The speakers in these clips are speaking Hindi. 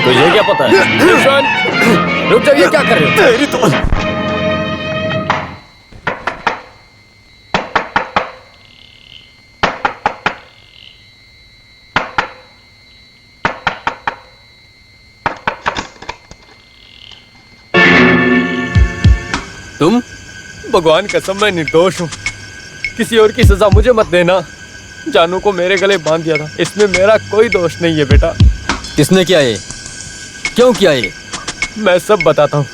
तुझे क्या पता है? विश्वान, रुक जाइए, क्या कर रहे हो? तेरी तो तुम? भगवान कसम मैं निर्दोष हूँ। किसी और की सजा मुझे मत देना। जानू को मेरे गले बांध दिया था, इसमें मेरा कोई दोष नहीं है बेटा। किसने किया ये? क्यों किया ये? मैं सब बताता हूँ।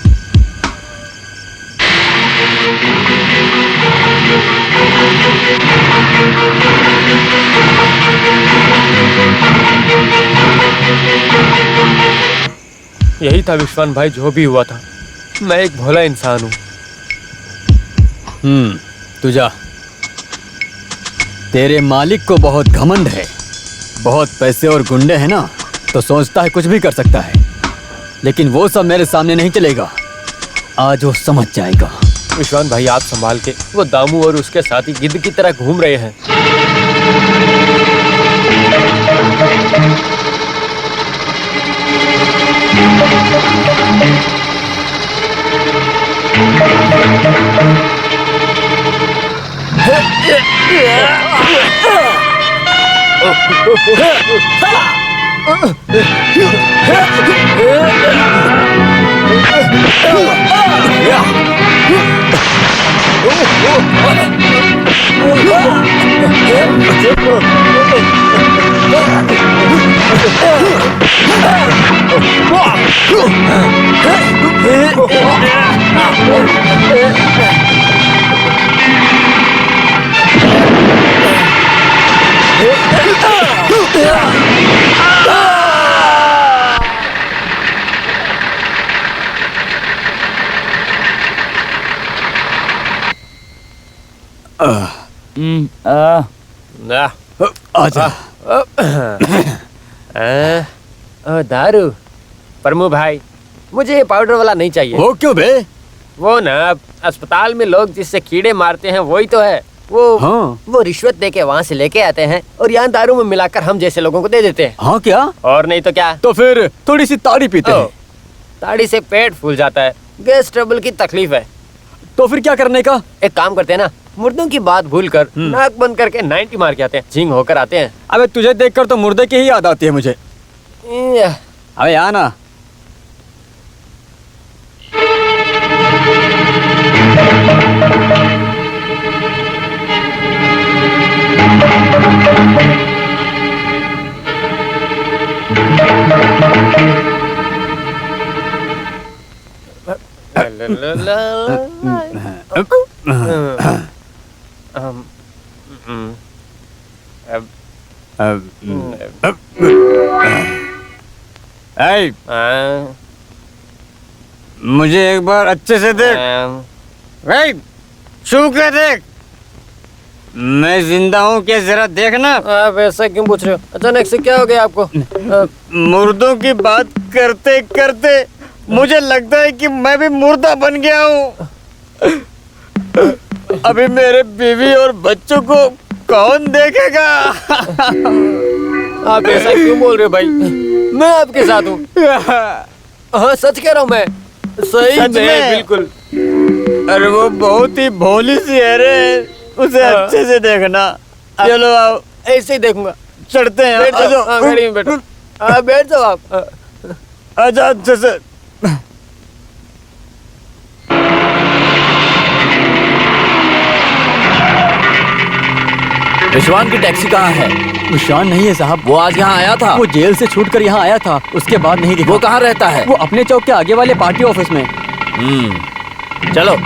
यही था विश्वान भाई, जो भी हुआ था। मैं एक भोला इंसान हूँ। तू जा। तेरे मालिक को बहुत घमंड है, बहुत पैसे और गुंडे हैं ना, तो सोचता है कुछ भी कर सकता है, लेकिन वो सब मेरे सामने नहीं चलेगा। आज वो समझ जाएगा। विश्वान भाई आप संभाल के, वो दामू और उसके साथी गिद्ध की तरह घूम रहे हैं। आजा। दारू? प्रमु भाई, मुझे ये पाउडर वाला नहीं चाहिए। वो क्यों बे? वो ना, अस्पताल में लोग जिससे कीड़े मारते हैं वही तो है वो। हाँ। वो रिश्वत देके वहाँ से लेके आते हैं और यहाँ दारू में मिलाकर हम जैसे लोगों को दे देते हैं। हाँ क्या? और नहीं तो क्या। तो फिर थोड़ी सी ताड़ी पीते हैं। ताड़ी से पेट फूल जाता है, गैस ट्रबल की तकलीफ है। तो फिर क्या करने का? एक काम करते हैं ना, मुर्दों की बात भूलकर नाक बंद करके 90 मार के आते हैं, झिंग होकर आते हैं। अबे तुझे देखकर तो मुर्दे की ही याद आती है मुझे। अबे आना। मुझे एक बार अच्छे से देख। छू के देख, मैं जिंदा हूँ क्या, जरा देखना। आप ऐसा क्यों पूछ रहे हो? अचानक से क्या हो गया आपको? मुर्दों की बात करते करते मुझे लगता है कि मैं भी मुर्दा बन गया हूँ। अभी मेरे बीवी और बच्चों को कौन देखेगा? आप ऐसा क्यों बोल रहे हो भाई? मैं आपके साथ हूँ। हाँ सच कह रहा हूँ मैं। सही में बिल्कुल। अरे वो बहुत ही भोली सी है रे, उसे अच्छे से देखना। चलो आओ। ऐसे ही देखूंगा। चढ़ते हैं। बैठ जाओ, गाड़ी में बैठो। बैठ जाओ आप। आजा अच्छे से। विश्वान की टैक्सी कहाँ है? विश्वान नहीं है साहब। वो आज यहाँ आया था। वो जेल से छूटकर यहाँ आया था, उसके बाद नहीं दिखा। वो कहाँ रहता है? वो अपने चौक के आगे वाले पार्टी ऑफिस में। चलो।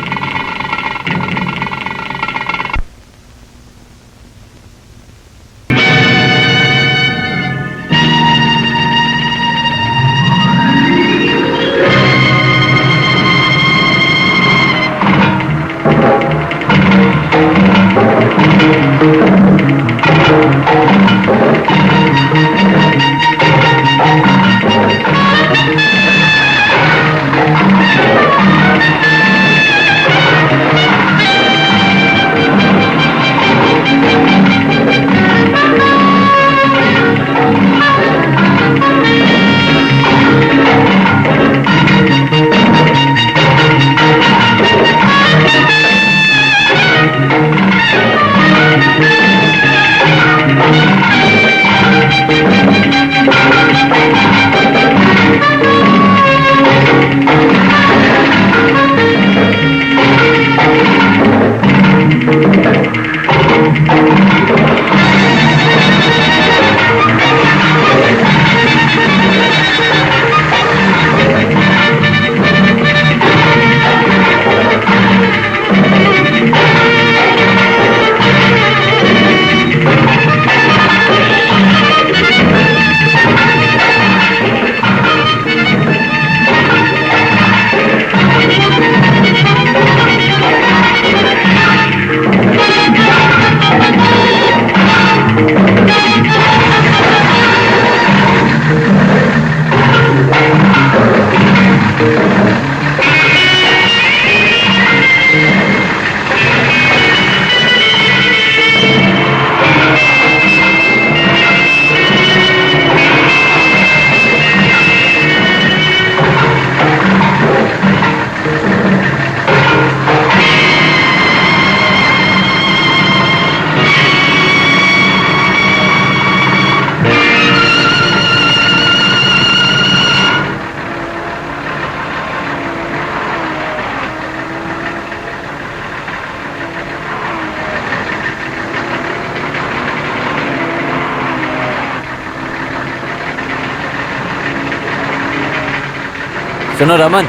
सुनो रमन,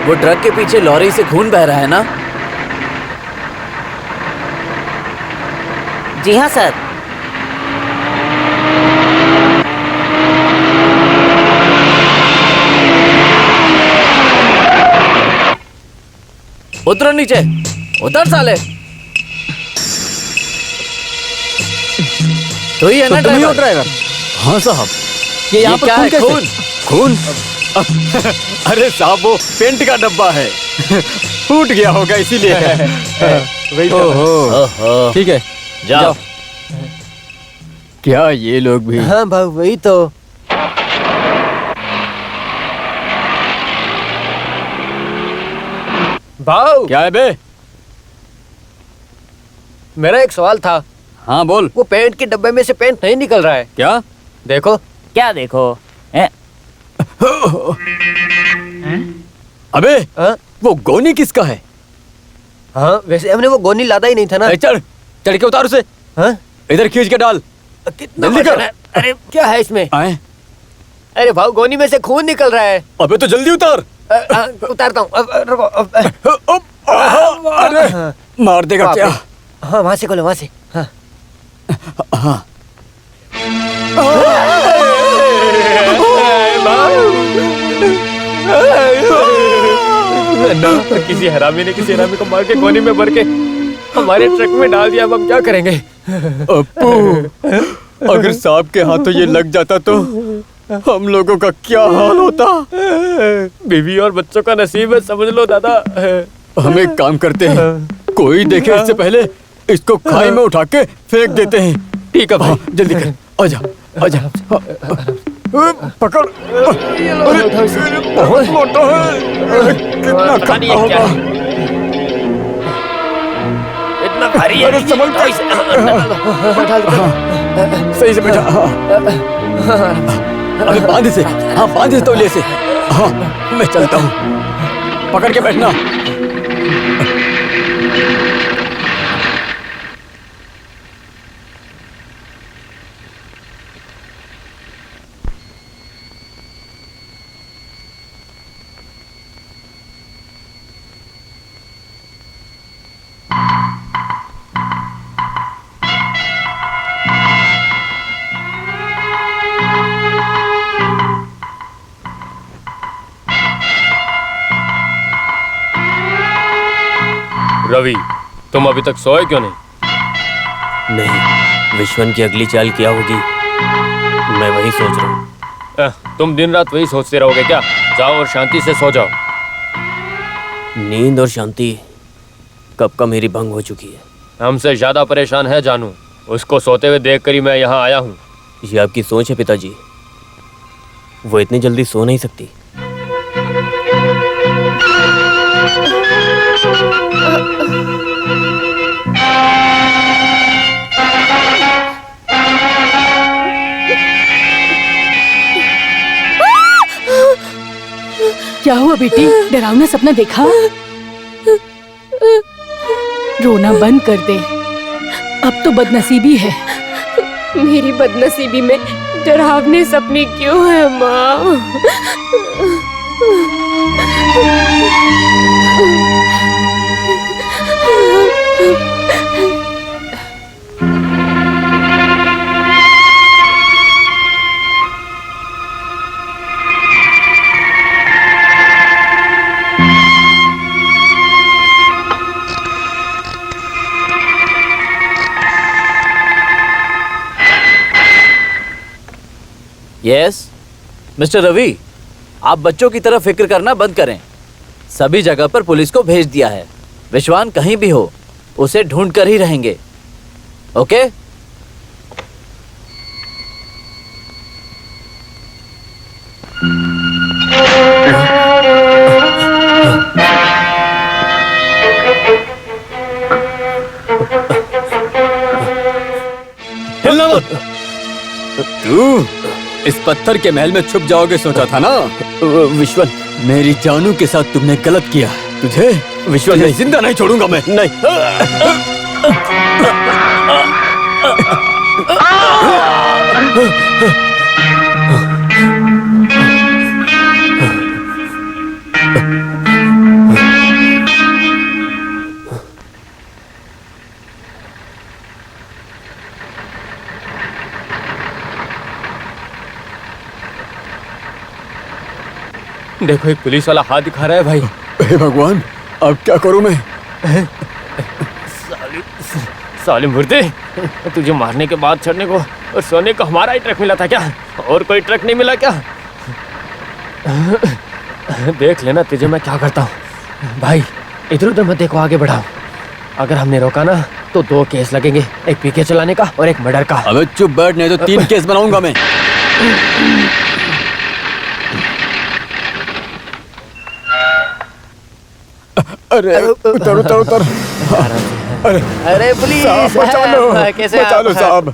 वो ट्रक के पीछे लॉरी से खून बह रहा है ना? जी हाँ सर। उतरो नीचे, उतर साले। तो ही है ना तुम ही हो ड्राइवर? ड्राइवर? हाँ साहब। ये यहाँ पर क्या खून है? कैसे? खून? खून? अरे साहब वो पेंट का डब्बा है। फूट गया होगा इसीलिए। वही तो। ओहो, ठीक है, जाओ। क्या ये लोग भी? हाँ भाऊ वही तो। भाऊ क्या है बे? मेरा एक सवाल था। हाँ बोल। वो पेंट के डब्बे में से पेंट नहीं निकल रहा है। क्या? देखो। क्या देखो? अबे हाँ वो गोनी किसका है? हाँ वैसे हमने वो गोनी लादा ही नहीं था ना। ए, चढ़ चढ़ के उतार उसे। हाँ इधर खींच के डाल। कितना जल्दी वजन कर। है? अरे क्या है इसमें? आए। अरे भाऊ गोनी में से खून निकल रहा है। अबे तो जल्दी उतार। उतारता हूँ। रुको अरे मार देगा बाप क्या? रे। हाँ वहां से खोलो वहां से। हाँ हाँ। ना किसी हरामी ने किसी हरामी को मार के गोनी में भर के हमारे ट्रक में डाल दिया। अब हम क्या करेंगे? अप्पू, अगर सांप के हाथों ये लग जाता तो हम लोगों का क्या हाल होता? बीवी और बच्चों का नसीब है, समझ लो दादा। हम एक काम करते हैं, कोई देखे इससे पहले इसको खाई में उठा के फेंक देते हैं। ठीक है भाई। जल्दी कर। आजा आजा। पकड़। अरे बहुत मोटा है। कितना पता नहीं खट्टा ये क्या होगा? है। इतना भारी है। अरे संभल के। सही से बैठा। अरे बांध इसे। हाँ बांध इसे तौलिए से। हाँ मैं चलता हूँ, पकड़ के बैठना। रवि तुम अभी तक सोए क्यों नहीं? नहीं, विश्वन की अगली चाल क्या होगी मैं वही सोच रहा हूँ। तुम दिन रात वही सोचते रहोगे क्या? जाओ और शांति से सो जाओ। नींद और शांति कब का मेरी भंग हो चुकी है। हमसे ज्यादा परेशान है जानू। उसको सोते हुए देख कर ही मैं यहाँ आया हूँ। ये आपकी सोच है पिताजी, वो इतनी जल्दी सो नहीं सकती। क्या हुआ बेटी? डरावना सपना देखा? रोना बंद कर दे, अब तो बदनसीबी है। मेरी बदनसीबी में डरावने सपने क्यों है माँ? यस मिस्टर रवि, आप बच्चों की तरह फिक्र करना बंद करें। सभी जगह पर पुलिस को भेज दिया है। विश्वान कहीं भी हो उसे ढूंढ कर ही रहेंगे। ओके? हिलना मत। तू इस पत्थर के महल में छुप जाओगे सोचा था ना? विश्वन, मेरी जानू के साथ तुमने गलत किया। तुझे विश्वन तुझे नहीं। जिंदा नहीं छोड़ूंगा मैं। नहीं। देखो एक पुलिस वाला हाथ दिखा रहा है भाई। हे भगवान, अब क्या करूं मैं? साले मुर्दे, तुझे मारने के बाद चढ़ने को और सोने को हमारा ही ट्रक मिला था क्या? और कोई ट्रक नहीं मिला क्या? देख लेना तुझे मैं क्या करता हूँ। भाई इधर उधर मत देखो, आगे बढ़ाओ। अगर हमने रोका ना तो 2 केस लगेंगे, एक पीके चलाने का और एक मर्डर का। अबे चुप बैठ, नहीं तो 3 केस बनाऊंगा मैं। अरे उतर उतर उतर। अरे अरे पुलिस साहब बचा लो, कैसे बचा लो साहब।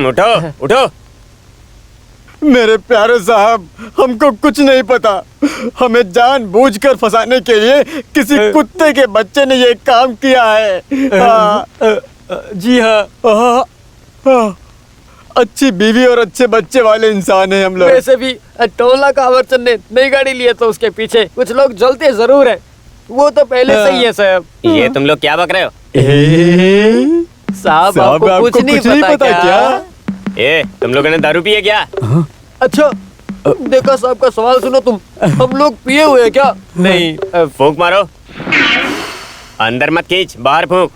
उठो उठो। मेरे प्यारे साहब, हमको कुछ नहीं पता। हमें जानबूझकर फंसाने के लिए किसी कुत्ते के बच्चे ने ये काम किया है। जी हाँ। अच्छी बीवी और अच्छे बच्चे वाले इंसान हैं हम लोग। वैसे भी टोला का आवर्चन ने नई गाड़ी लिए तो उसके पीछे कुछ लोग जलते जरूर है, वो तो पहले से ही है साहब। ये तुम लोग क्या बक रहे हो? साहब आपको कुछ नहीं पता क्या? ए, तुम लोगों ने दारू पी है क्या? अच्छा देखा साहब का सवाल सुनो तुम, हम लोग पिए हुए हैं क्या? नहीं। फूंक मारो। अंदर मत खींच, बाहर फूंक।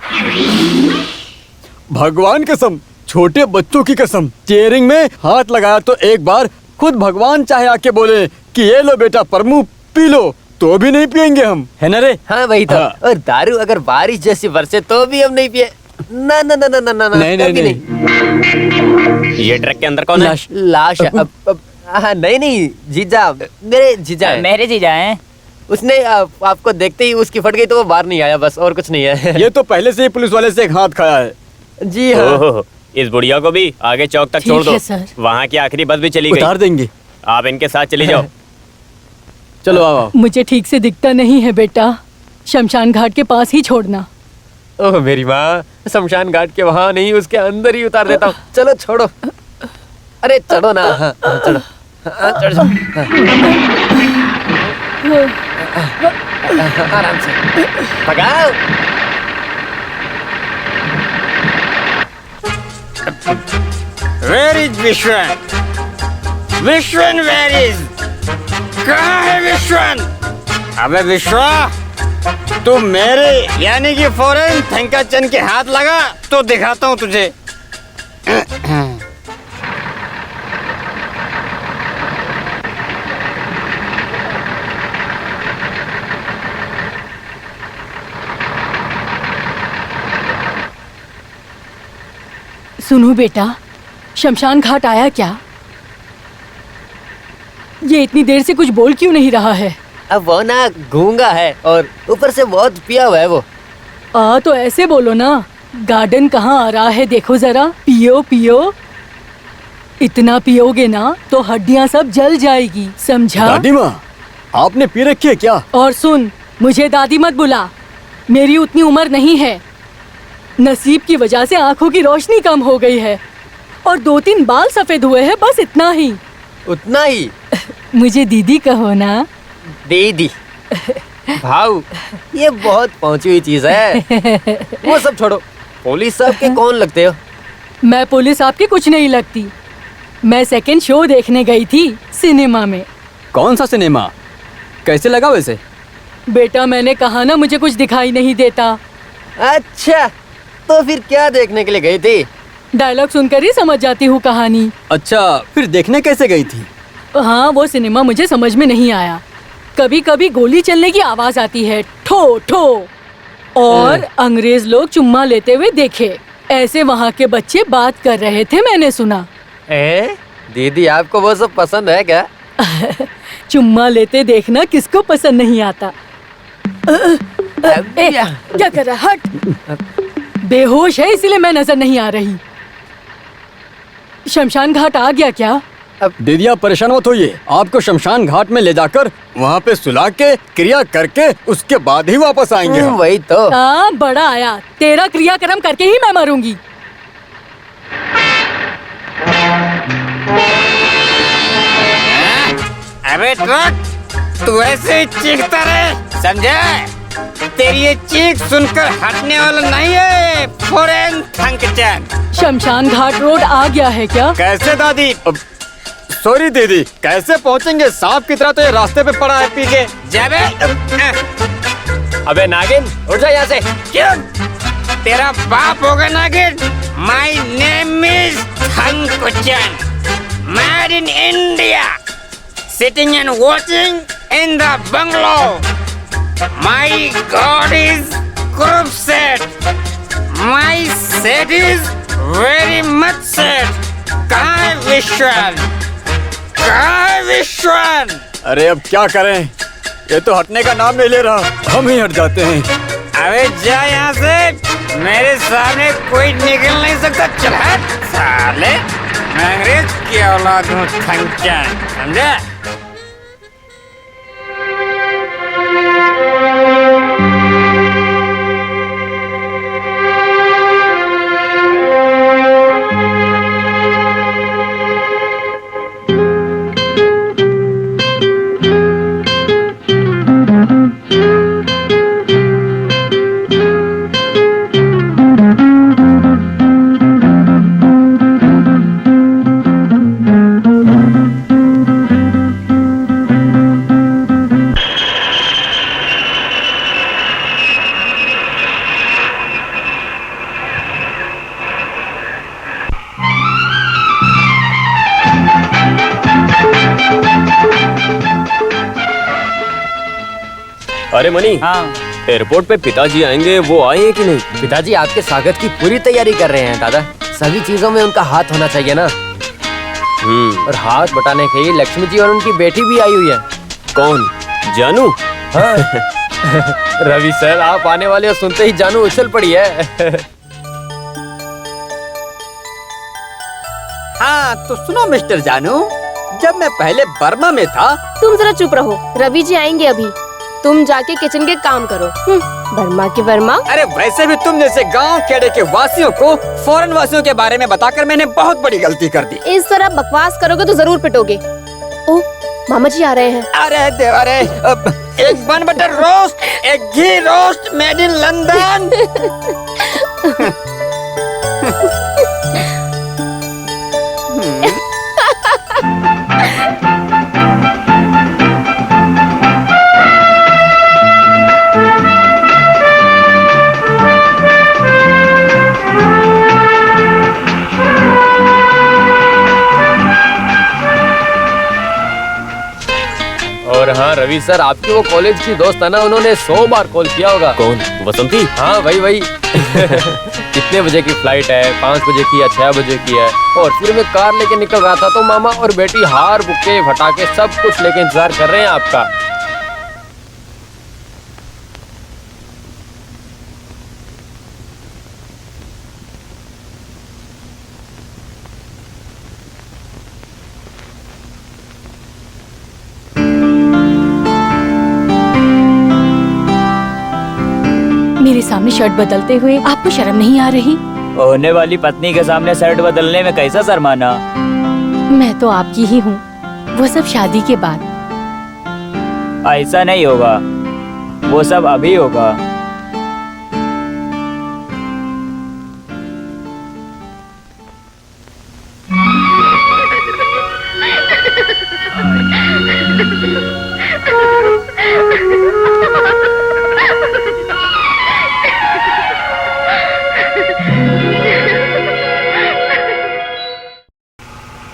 भगवान कसम, छोटे बच्चों की कसम, स्टीयरिंग में हाथ लगाया तो एक बार खुद भगवान चाहे आके बोले कि ये लो बेटा प्रमु पी लो, तो भी नहीं पियेंगे हम, है ना रे? हाँ वही तो। हाँ। और दारू अगर बारिश जैसी बरसे तो भी हम नहीं पिए। ना ना ना ना ना ना नहीं नहीं कभी नहीं। ये ट्रक के अंदर कौन है? लाश है। नहीं नहीं, जीजा, मेरे जीजा है। मेरे जीजा हैं। उसने आपको देखते ही उसकी फट गई तो वो बाहर नहीं आया, बस और कुछ नहीं है। ये तो पहले से ही पुलिस वाले से एक हाथ खाया है। जी हाँ। ओहो, इस बुढ़िया को भी आगे चौक तक छोड़ ठीक दो। है, सर। वहाँ की आखिरी बस भी चली गई। उतार देंगे। आप इनके साथ चली जाओ। चलो आओ। मुझे ठीक से दिखता नहीं है बेटा, शमशान घाट के पास ही छोड़ना। ओह मेरी माँ, शमशान घाट के वहाँ नहीं, उसके अंदर ही उतार देता हूँ। चलो छोड़ो। अरे चढ़ो ना। हाँ, चढ़ो। हाँ, चढ़ जाओ। आराम से भगाओ। Where is विश्वन? विश्वन where is? कहाँ है विश्वन? अबे विश्वा, तू मेरे यानी कि फौरन थंकाचन के हाथ लगा तो दिखाता हूँ तुझे। सुनो बेटा, शमशान घाट आया क्या? ये इतनी देर से कुछ बोल क्यों नहीं रहा है? अब वो ना गूंगा है और ऊपर से बहुत पिया हुआ है वो। तो ऐसे बोलो ना, गार्डन कहाँ आ रहा है देखो जरा, पियो पियो। इतना पियोगे ना तो हड्डियाँ सब जल जाएगी, समझा? दादी माँ, आपने पी रखी है क्या? और सुन, मुझे दादी मत बुला, मेरी उतनी उम्र नहीं है। नसीब की वजह से आंखों की रोशनी कम हो गई है और 2-3 बाल सफेद हुए हैं, बस इतना ही। उतना ही? मुझे दीदी कहो ना। दीदी भाऊ, ये बहुत पहुंची हुई चीज है। वो सब छोड़ो, पुलिस साहब के कौन लगते हो? मैं पुलिस आपकी कुछ नहीं लगती। मैं सेकंड शो देखने गई थी सिनेमा में। कौन सा सिनेमा? कैसे लगा वैसे? बेटा मैंने कहा ना, मुझे कुछ दिखाई नहीं देता। अच्छा, तो फिर क्या देखने के लिए गई थी? डायलॉग सुनकर ही समझ जाती हूँ कहानी। अच्छा, फिर देखने कैसे गई थी? हाँ, वो सिनेमा मुझे समझ में नहीं आया। कभी कभी गोली चलने की आवाज आती है, ठो ठो, और अंग्रेज लोग चुम्मा लेते हुए देखे। ऐसे वहाँ के बच्चे बात कर रहे थे, मैंने सुना। दीदी आपको वो सब पसंद है क्या? चुम्मा लेते देखना किसको पसंद नहीं आता। क्या कर रहा है? हट। बेहोश है इसीलिए मैं नजर नहीं आ रही। शमशान घाट आ गया क्या? दीदी आप परेशान मत होइए, आपको शमशान घाट में ले जाकर वहाँ पे सुला के क्रिया करके उसके बाद ही वापस आएंगे हम। वही तो। हाँ, बड़ा आया, तेरा क्रियाक्रम करके ही मैं मरूंगी। अबे ट्रक, तू ऐसे ही चीखता रहे, समझे? तेरी ये चीख सुनकर हटने वाला नहीं है फौरन थंकचन। शमशान घाट रोड आ गया है क्या? कैसे दादी? सॉरी दीदी, कैसे पहुंचेंगे? सांप की तरह तो ये रास्ते पे पड़ा है पी के। जाबे अबे नागिन उठ जा यहाँ से। क्यों? तेरा बाप होगा नागिन। My name is Thankachan, made in India, sitting and watching in the bungalow. My god is group set, my set is very much set. कहाँ है विश्वन? कहाँ है विश्वन? अरे अब क्या करें, ये तो हटने का नाम नहीं ले रहा। हम ही हट जाते हैं। अबे जा यहाँ से, मेरे सामने कोई निकल नहीं सकता। चल हट साले, मैं अंग्रेज की औलाद हूँ थंचन, समझा? अरे मनी, हाँ। एयरपोर्ट पे पिताजी आएंगे, वो आए हैं कि नहीं? पिताजी आपके स्वागत की पूरी तैयारी कर रहे हैं दादा। सभी चीजों में उनका हाथ होना चाहिए ना। और हाथ बटाने के लिए लक्ष्मी जी और उनकी बेटी भी आई हुई है। कौन? जानू? हाँ। रवि सर आप आने वाले हो सुनते ही जानू उछल पड़ी है। हाँ तो सुनो मिस्टर जानू, जब मैं पहले बर्मा में था। तुम जरा चुप रहो, रवि जी आएंगे अभी। तुम जाके किचन के काम करो। वर्मा के वर्मा। अरे वैसे भी तुम जैसे गांव खेड़े के वासियों को फॉरेन वासियों के बारे में बताकर मैंने बहुत बड़ी गलती कर दी। इस तरह बकवास करोगे तो जरूर पिटोगे। ओह मामा जी आ रहे हैं। अरे अरे एक बन बटर रोस्ट, एक घी रोस्ट मेड इन लंदन। और हाँ रवि सर, आपकी वो कॉलेज की दोस्त है ना, उन्होंने 100 बार कॉल किया होगा। कौन? वसंती? हाँ वही। कितने बजे की फ्लाइट है? 5 बजे की या 6 बजे की है? और फिर मैं कार लेके निकल रहा था तो मामा और बेटी हार बुके फटाके सब कुछ लेके इंतजार कर रहे हैं आपका। मेरे सामने शर्ट बदलते हुए आपको शर्म नहीं आ रही? होने वाली पत्नी के सामने शर्ट बदलने में कैसा शर्माना? मैं तो आपकी ही हूँ, वो सब शादी के बाद। ऐसा नहीं होगा, वो सब अभी होगा।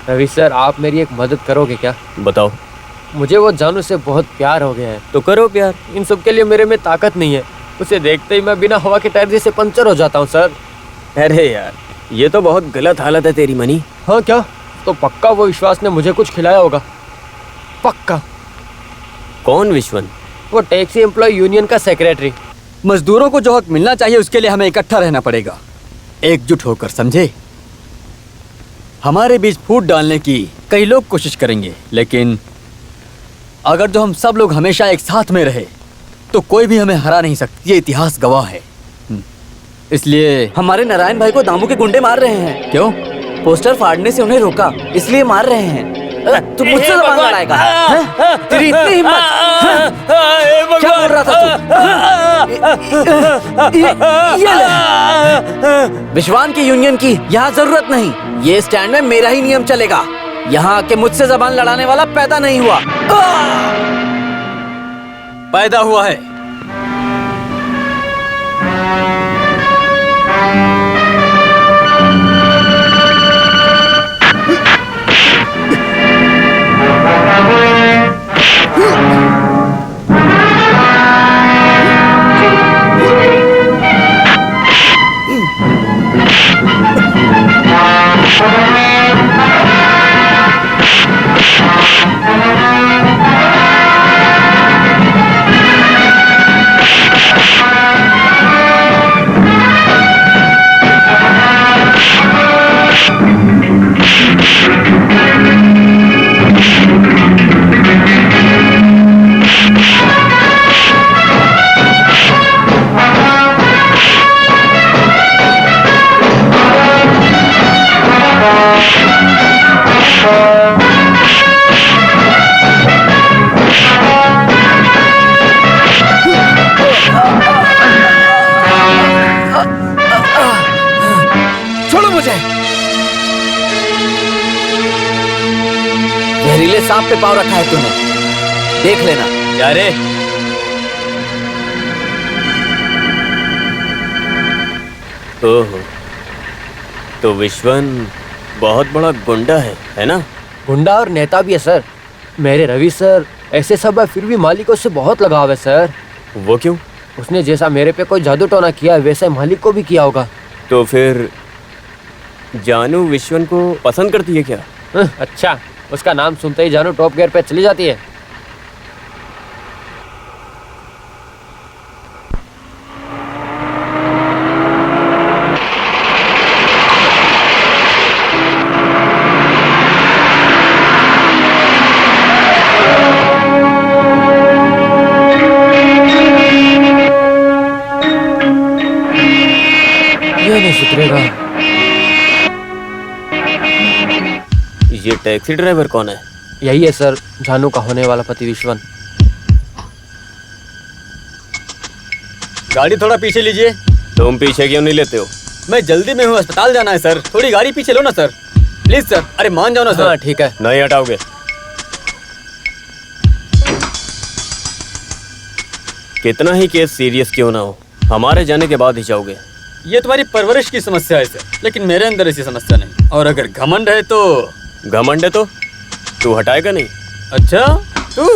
रवि सर आप मेरी एक मदद करोगे क्या? बताओ। मुझे वो जानू से बहुत प्यार हो गया है। तो करो प्यार। इन सब के लिए मेरे में ताकत नहीं है। उसे देखते ही मैं बिना हवा के टायर जैसे पंचर हो जाता हूँ सर। अरे यार ये तो बहुत गलत हालत है तेरी मनी। हाँ क्या? तो पक्का वो विश्वास ने मुझे कुछ खिलाया होगा, पक्का। कौन विश्वन? वो टैक्सी एम्प्लॉय यूनियन का सेक्रेटरी। मजदूरों को जो हक मिलना चाहिए उसके लिए हमें इकट्ठा रहना पड़ेगा, एकजुट होकर, समझे? हमारे बीच फूट डालने की कई लोग कोशिश करेंगे, लेकिन अगर जो हम सब लोग हमेशा एक साथ में रहे तो कोई भी हमें हरा नहीं सकता। ये इतिहास गवाह है। इसलिए हमारे नारायण भाई को दामू के गुंडे मार रहे हैं। क्यों? पोस्टर फाड़ने से उन्हें रोका, इसलिए मार रहे हैं। तू मुझसे जबान लड़ाएगा? तेरी इतनी हिम्मत? क्या बोल रहा था तू? ये ले। विश्वान की यूनियन की यहाँ जरूरत नहीं, ये स्टैंड में मेरा ही नियम चलेगा। यहाँ आके मुझसे जबान लड़ाने वाला पैदा नहीं हुआ। पैदा हुआ है। छोड़ो मुझे। जहरीले सांप पे पाँव रखा है तूने, देख लेना। क्या रे? ओहो, तो विश्वन बहुत बड़ा गुंडा है ना? गुंडा और नेता भी है सर। मेरे रवि सर ऐसे सब है, फिर भी मालिक से बहुत लगाव है सर। वो क्यों? उसने जैसा मेरे पे कोई जादू टोना किया है वैसा मालिक को भी किया होगा। तो फिर जानू विश्वन को पसंद करती है क्या? अच्छा, उसका नाम सुनते ही जानू टॉप गियर पे चली जाती है। ये नहीं सुधरेगा। ये टैक्सी ड्राइवर कौन है? यही है सर, जानू का होने वाला पति विश्वन। गाड़ी थोड़ा पीछे लीजिए। तुम पीछे क्यों नहीं लेते हो? मैं जल्दी में हूँ, अस्पताल जाना है सर। थोड़ी गाड़ी पीछे लो ना सर, प्लीज सर। अरे मान जाओ ना सर। हाँ ठीक है। नहीं हटाओगे? कितना ही केस सीरियस क्यों ना हो, हमारे जाने के बाद ही जाओगे। ये तुम्हारी परवरिश की समस्या है सर, लेकिन मेरे अंदर ऐसी समस्या नहीं। और अगर घमंड है तो घमंड है तो तू हटाएगा नहीं? अच्छा तू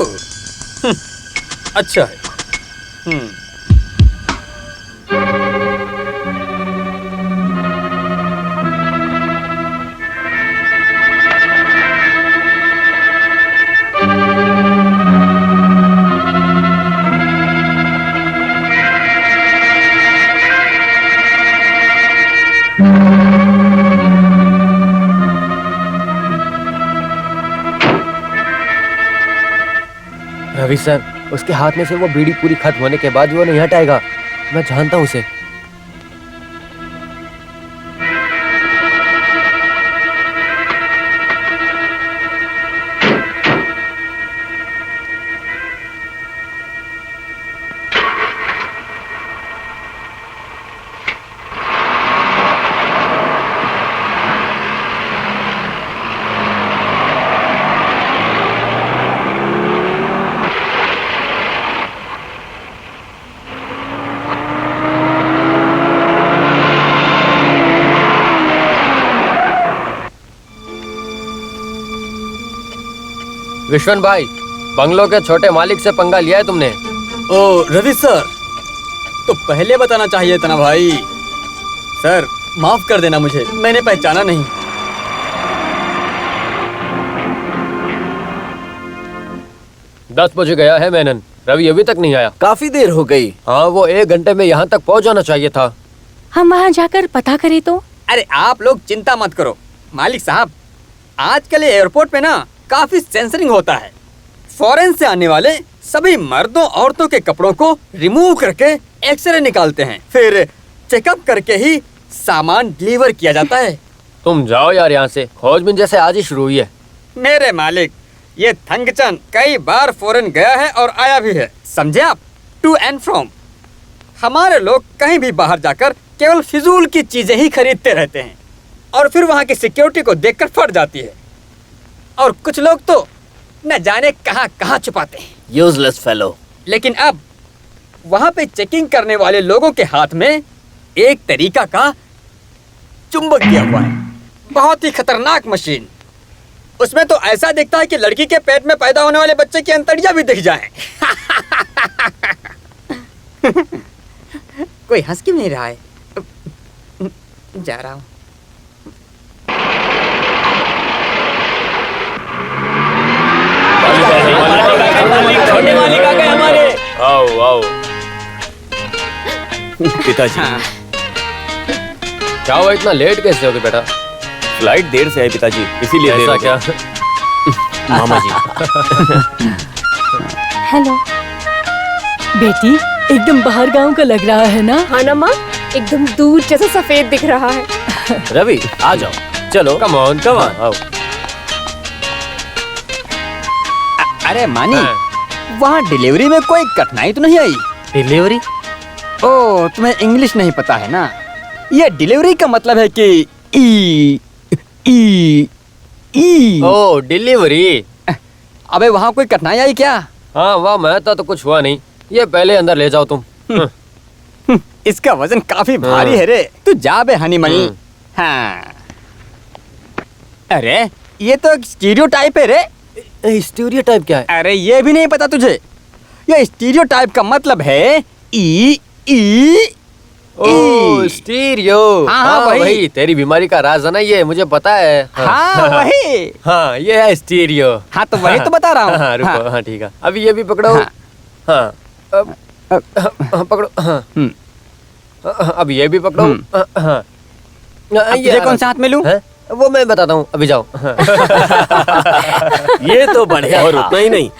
अच्छा है। रवि सर, उसके हाथ में से वो बीड़ी पूरी खत्म होने के बाद वो नहीं हटाएगा। मैं जानता हूँ उसे। विश्वन भाई, बंगलों के छोटे मालिक से पंगा लिया है तुमने? ओ रवि सर, तो पहले बताना चाहिए था ना भाई। सर माफ कर देना मुझे, मैंने पहचाना नहीं। दस बजे गया है मेनन, रवि अभी तक नहीं आया। काफी देर हो गई। हाँ, वो 1 घंटे में यहाँ तक पहुँच जाना चाहिए था। हम वहाँ जाकर पता करें तो? अरे आप लोग चिंता मत करो मालिक साहब, आजकल एयरपोर्ट पे ना काफी सेंसरिंग होता है। फॉरेन से आने वाले सभी मर्दों औरतों के कपड़ों को रिमूव करके एक्सरे निकालते हैं, फिर चेकअप करके ही सामान डिलीवर किया जाता है। तुम जाओ यार यहाँ से, खोजबीन जैसे आज ही शुरू हुई है। मेरे मालिक, ये थंगचन कई बार फॉरेन गया है और आया भी है, समझे आप? To and from. हमारे लोग कहीं भी बाहर जाकर केवल फिजूल की चीजें ही खरीदते रहते हैं और फिर वहाँ की सिक्योरिटी को देखकर फट जाती है। और कुछ लोग तो न जाने कहां कहां छुपाते हैं। Useless fellow. लेकिन अब वहां पे चेकिंग करने वाले लोगों के हाथ में एक तरीका का चुंबक दिया हुआ है, बहुत ही खतरनाक मशीन। उसमें तो ऐसा दिखता है कि लड़की के पेट में पैदा होने वाले बच्चे की अंतड़ियां भी दिख जाएं। कोई हंस क्यों नहीं रहा है? जा रहा हूं। छोटे मालिक आ गए हमारे। आओ आओ। पिताजी। क्या हुआ, इतना लेट कैसे हो गए बेटा? फ्लाइट देर से आई पिताजी, इसीलिए देर ऐसा हो क्या? गई। मामा जी। हेलो बेटी, एकदम बाहर गांव का लग रहा है ना? हाँ ना माँ, एकदम दूध जैसा सफेद दिख रहा है। रवि आ जाओ, चलो। Come on come on. आओ। अरे मानी, हाँ। वहाँ डिलीवरी में कोई कठिनाई तो नहीं आई? डिलीवरी? ओ, तुम्हें इंग्लिश नहीं पता है ना? ये डिलीवरी का मतलब है कि ई ई ई। ओ डिलीवरी। अबे वहाँ कोई कठिनाई आई क्या? हाँ वाह, मैं तो कुछ हुआ नहीं। ये पहले अंदर ले जाओ तुम। इसका वजन काफी भारी है रे। तू जा बे हनी मनी। हाँ। अरे ये तो एक स्टीरियोटाइप है रे। स्टीरियोटाइप क्या है? अरे ये भी नहीं पता तुझे? ये स्टीरियोटाइप का मतलब है ई ई ओ स्टीरियो। हाँ, वही। तेरी बीमारी का राज है ना ये, मुझे पता है। हाँ वही। हाँ ये है स्टीरियो। हाँ तो वही तो बता रहा हूँ। हाँ रुको। हाँ। हाँ ठीक है, अभी ये भी पकड़ो। हाँ। हाँ हाँ, पकड़ो। हाँ अब ये भी पकड़ो। हाँ अब तुझे कौन सा हाथ में लूं? हैं? वो मैं बताता हूँ, अभी जाओ। ये तो बढ़िया और था। उतना ही नहीं,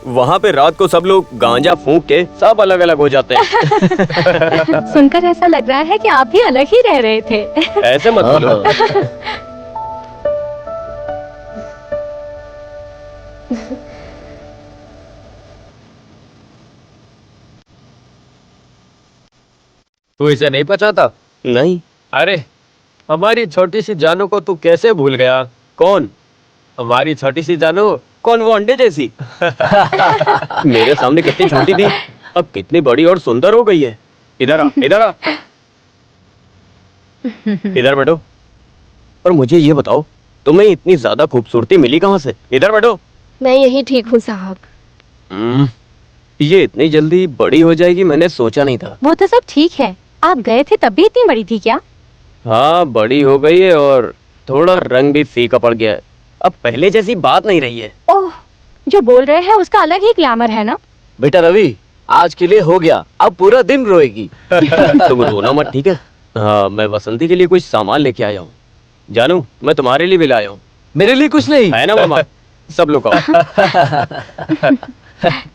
वहाँ पे रात को सब लोग गांजा फूंक के सब अलग अलग हो जाते हैं। सुनकर ऐसा लग रहा है कि आप भी अलग ही रह रहे थे। ऐसे मत बोलो। तू इसे नहीं पहचानता? नहीं। अरे हमारी छोटी सी जानू को तू कैसे भूल गया? कौन? हमारी छोटी सी जानू। कौन, वो अंडे जैसी? मेरे सामने कितनी छोटी थी, अब कितनी बड़ी और सुंदर हो गई है। इधर आ, इधर आ। इधर बैठो। और मुझे ये बताओ, तुम्हें इतनी ज्यादा खूबसूरती मिली कहाँ से? इधर बैठो। मैं यही ठीक हूँ साहब। ये इतनी जल्दी बड़ी हो जाएगी मैंने सोचा नहीं था। वो तो सब ठीक है, आप गए थे तब भी इतनी बड़ी थी क्या? हाँ बड़ी हो गई है और थोड़ा रंग भी फीका पड़ गया है। अब पहले जैसी बात नहीं रही है। ओह, जो बोल रहे हैं उसका अलग ही ग्लैमर है ना? बेटा रवि, आज के लिए हो गया, अब पूरा दिन रोएगी। तुम रोना मत, ठीक है? हाँ मैं बसंती के लिए कुछ सामान लेके आया हूँ। जानू, मैं तुम्हारे लिए भी लाया हूँ। मेरे लिए कुछ नहीं है ना मामा? सब लोग आओ।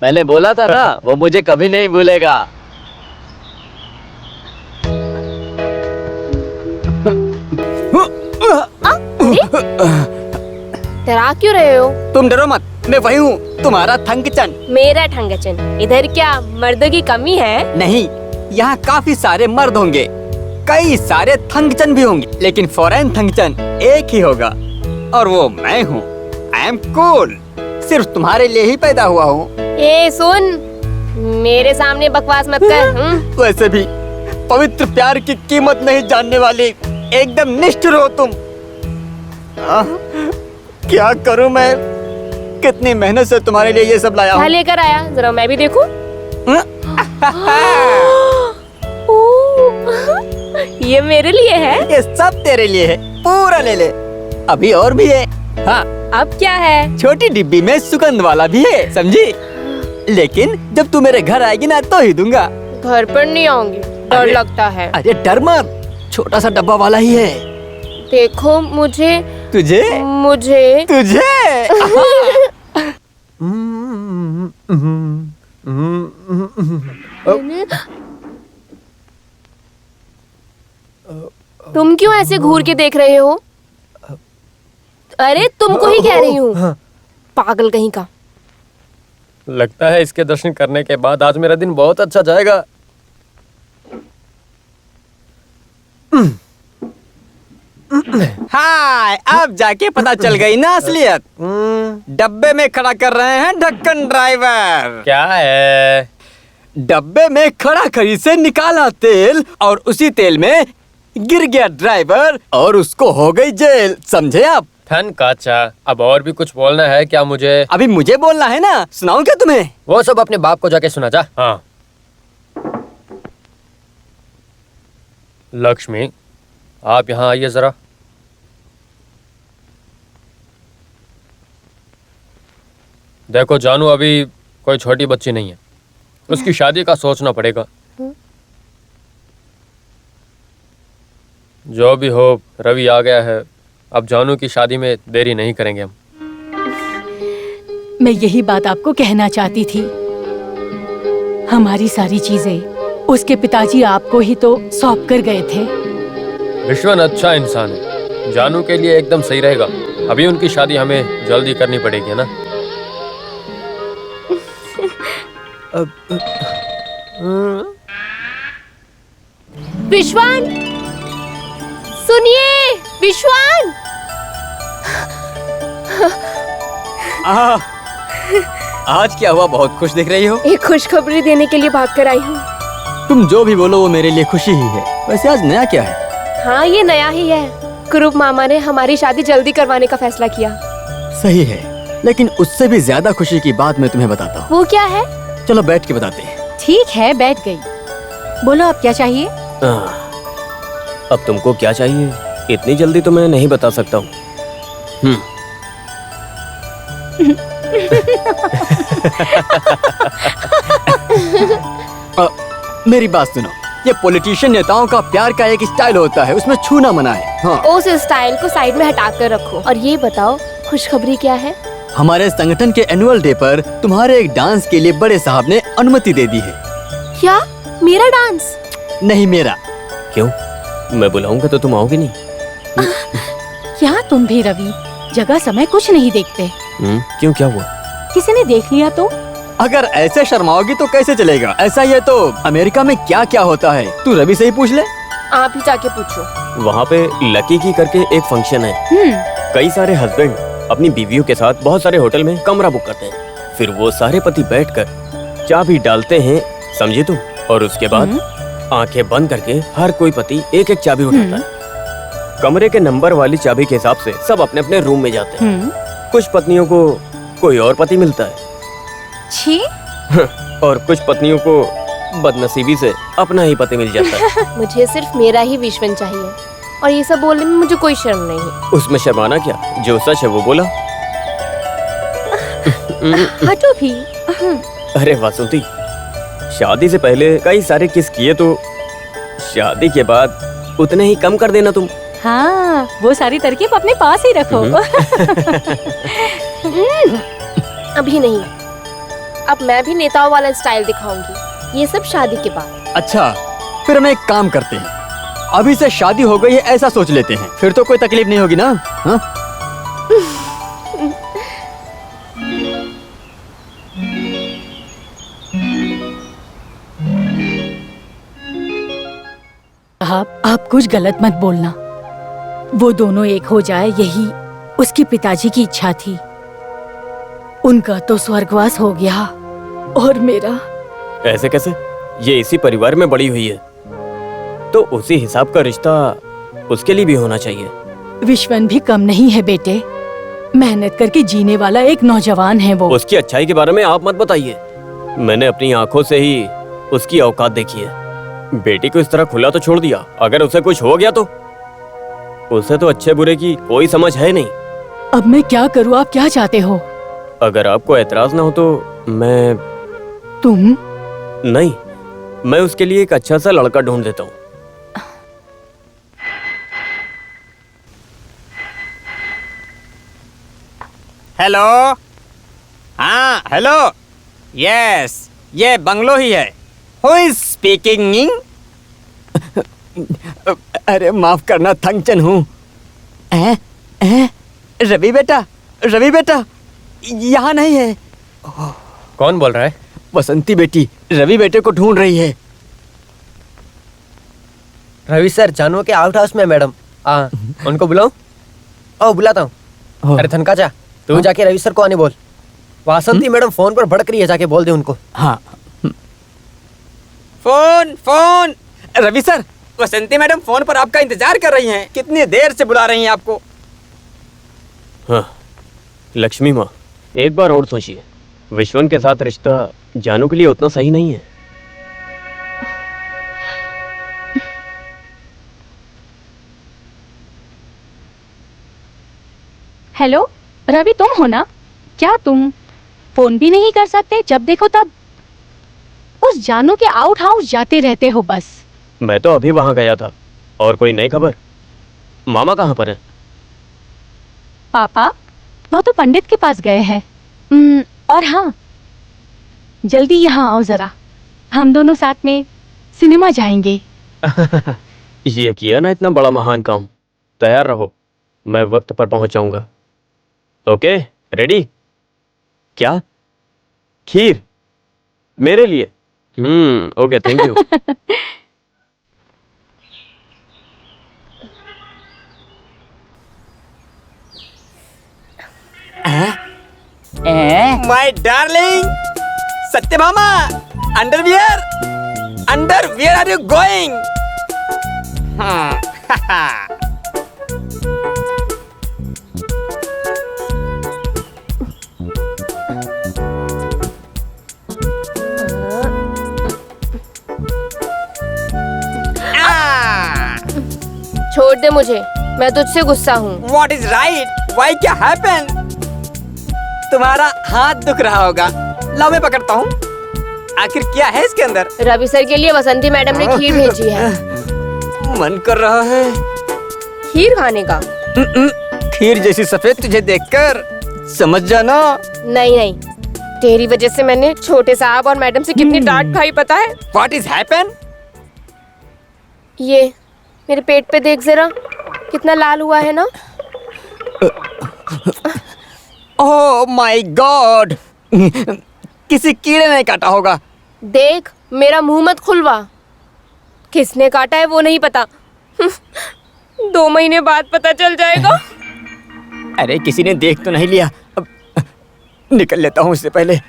मैंने बोला था ना, वो मुझे कभी नहीं भूलेगा। डरा क्यों रहे हो? तुम डरो मत, मैं वही हूँ, तुम्हारा थंगचन। मेरा ठंगचन। इधर क्या मर्दों की कमी है? नहीं, यहाँ काफी सारे मर्द होंगे, कई सारे थंगचन भी होंगे, लेकिन फॉरेन थंगचन एक ही होगा और वो मैं हूँ। आई एम कूल, सिर्फ तुम्हारे लिए ही पैदा हुआ हूँ। ए सुन, मेरे सामने बकवास मत कर। वैसे भी पवित्र प्यार की कीमत नहीं जानने वाली एकदम निष्ठुर हो तुम। क्या करूं मैं, कितनी मेहनत से तुम्हारे लिए ये सब लाया क्या हूँ। लेकर आया, जरा मैं भी देखूं। ये मेरे लिए है। ये सब तेरे लिए है, पूरा ले ले। अभी और भी है। हाँ, अब क्या है? छोटी डिब्बी में सुगंध वाला भी है, समझी? लेकिन जब तू मेरे घर आएगी ना तो ही दूंगा। घर पर नहीं आऊंगी, डर लगता है। अरे डर मत, छोटा सा डब्बा वाला ही है। देखो मुझे तुझे तुम क्यों ऐसे घूर के देख रहे हो? अरे तुमको ही कह रही हूँ, पागल कहीं का। लगता है इसके दर्शन करने के बाद आज मेरा दिन बहुत अच्छा जाएगा। हाय, अब जाके पता चल गई ना असलियत। डब्बे में खड़ा कर रहे हैं ढक्कन ड्राइवर। क्या है? डब्बे में खड़ा खड़ी से निकाला तेल और उसी तेल में गिर गया ड्राइवर और उसको हो गई जेल। समझे आप? धन काचा, अब और भी कुछ बोलना है क्या मुझे? अभी मुझे बोलना है ना, सुनाऊं क्या तुम्हें? वो सब अपने बाप को जाके सुना जा। हाँ। लक्ष्मी, आप यहाँ आइए जरा। देखो जानू अभी कोई छोटी बच्ची नहीं है, उसकी शादी का सोचना पड़ेगा। जो भी हो, रवि आ गया है, अब जानू की शादी में देरी नहीं करेंगे हम। मैं यही बात आपको कहना चाहती थी। हमारी सारी चीजें उसके पिताजी आपको ही तो सौंप कर गए थे। विश्वन अच्छा इंसान है, जानू के लिए एकदम सही रहेगा। अभी उनकी शादी हमें जल्दी करनी पड़ेगी, है ना? विश्वान, सुनिए विश्वान। आज क्या हुआ, बहुत खुश दिख रही हो। एक खुशखबरी देने के लिए भागकर आई हूँ। तुम जो भी बोलो वो मेरे लिए खुशी ही है। वैसे आज नया क्या है? हाँ, ये नया ही है। कुरूप मामा ने हमारी शादी जल्दी करवाने का फैसला किया। सही है, लेकिन उससे भी ज्यादा खुशी की बात मैं तुम्हें बताता हूँ। वो क्या है? चलो बैठ के बताते हैं। ठीक है, बैठ गई। बोलो अब क्या चाहिए? अब तुमको क्या चाहिए? इतनी जल्दी तो मैं नहीं बता सकता हूँ। मेरी बात सुनो, ये पॉलिटिशियन नेताओं का प्यार का एक स्टाइल होता है, उसमें छूना मना है। हाँ। उस स्टाइल को साइड में हटा कर रखो और ये बताओ खुशखबरी क्या है? हमारे संगठन के एनुअल डे पर तुम्हारे एक डांस के लिए बड़े साहब ने अनुमति दे दी है। क्या? मेरा डांस? नहीं, मेरा। क्यों? मैं बुलाऊंगा तो तुम आओगे नहीं? क्या तुम भी रवि, जगह समय कुछ नहीं देखते। क्यों, क्या हुआ? किसी ने देख लिया तो? अगर ऐसे शर्माओगी तो कैसे चलेगा? ऐसा ही है तो अमेरिका में क्या क्या होता है, तू रवि से ही पूछ ले। आप ही जाके पूछो। वहाँ पे लकी की करके एक फंक्शन है। कई सारे हस्बैंड अपनी बीवियों के साथ बहुत सारे होटल में कमरा बुक करते हैं। फिर वो सारे पति बैठकर चाबी डालते हैं, समझे तुम? और उसके बाद आंखें बंद करके हर कोई पति एक एक चाबी उठाता है। कमरे के नंबर वाली चाबी के हिसाब से सब अपने अपने रूम में जाते हैं। कुछ पत्नियों को कोई और पति मिलता है छी। और कुछ पत्नियों को बदनसीबी से अपना ही पति मिल जाता है। मुझे सिर्फ मेरा ही विश्वन चाहिए और ये सब बोलने में मुझे कोई शर्म नहीं है। उसमें शर्माना क्या, जो सच है वो बोला। हटो भी। अरे वासुंती, शादी से पहले कई सारे किस किए तो शादी के बाद उतने ही कम कर देना तुम। हाँ, वो सारी तरकीब अपने पास ही रखो। अभी नहीं, अब मैं भी नेताओं वाला स्टाइल दिखाऊंगी। ये सब शादी के बाद। अच्छा, फिर हम एक काम करते हैं, अभी से शादी हो गई है ऐसा सोच लेते हैं, फिर तो कोई तकलीफ नहीं होगी ना? हाँ? आप कुछ गलत मत बोलना। वो दोनों एक हो जाए, यही उसके पिताजी की इच्छा थी। उनका तो स्वर्गवास हो गया और मेरा। ऐसे कैसे? ये इसी परिवार में बड़ी हुई है तो उसी हिसाब का रिश्ता उसके लिए भी होना चाहिए। विश्वन भी कम नहीं है बेटे, मेहनत करके जीने वाला एक नौजवान है वो। उसकी अच्छाई के बारे में आप मत बताइए, मैंने अपनी आंखों से ही उसकी औकात देखी है। बेटी को इस तरह खुला तो छोड़ दिया, अगर उसे कुछ हो गया तो? उसे तो अच्छे बुरे की कोई समझ है नहीं। अब मैं क्या करूँ, आप क्या चाहते हो? अगर आपको एतराज ना हो तो मैं नहीं, मैं उसके लिए एक अच्छा सा लड़का ढूंढ देता हूँ। हेलो। हाँ हेलो, यस, ये बंगलो ही है। Who is speaking? अरे माफ करना, थंगचन हूँ। रवि बेटा, रवि बेटा यहाँ नहीं है। कौन बोल रहा है? बसंती बेटी रवि बेटे को ढूंढ रही है। रवि सर, जानू के आउट हाउस में मैडम। हाँ, उनको बुलाऊं? ओ बुलाता हूँ। अरे धनकाचा, तू जाके रवि सर को आने बोल। वासंती मैडम फोन पर भड़क रही है, जाके बोल दे उनको। हाँ। Phone phone. Ravi sir, Vasanti madam phone पर आपका इंतजार कर रही हैं। कितनी देर से बुला रही हैं आपको। हाँ, लक्ष्मी माँ, एक बार और सोचिए, विश्वन के साथ रिश्ता जानू के लिए उतना सही नहीं है। हेलो रवि, तुम हो ना? क्या तुम फोन भी नहीं कर सकते? जब देखो तब उस जानू के आउट हाउस जाते रहते हो बस। मैं तो अभी वहां गया था। और कोई नई खबर? मामा कहाँ पर है? पापा वो तो पंडित के पास गए हैं। और हाँ, जल्दी यहाँ आओ जरा, हम दोनों साथ में सिनेमा जाएंगे। ये किया ना इतना बड़ा महान काम। तैयार रहो, मैं वक्त पर पहुंच जाऊंगा। Okay, ready? क्या? खीर मेरे लिए? Okay, thank you. My darling Satyabhama, underwear are you going? छोड़ दे मुझे, मैं तुझसे गुस्सा हूँ। What is right? वाई, क्या हैपन? तुम्हारा हाथ दुख रहा होगा। लो मैं पकड़ता हूँ। आखिर क्या है इसके अंदर? रवि सर के लिए वसंती मैडम ने खीर भेजी है। मन कर रहा है खीर खाने का। खीर जैसी सफेद तुझे देखकर समझ जाना। नहीं नहीं, तेरी वजह से मैंने छोटे साहब और मैडम से कितनी डांट खाई पता है? What is happen? ये मेरे पेट पे देख जरा, कितना लाल हुआ है ना। ओह माय गॉड, किसी कीड़े ने काटा होगा। देख, मेरा मुंह मत खुलवा। किसने काटा है वो नहीं पता। 2 महीने बाद पता चल जाएगा। अरे किसी ने देख तो नहीं लिया? अब निकल लेता हूँ इससे पहले।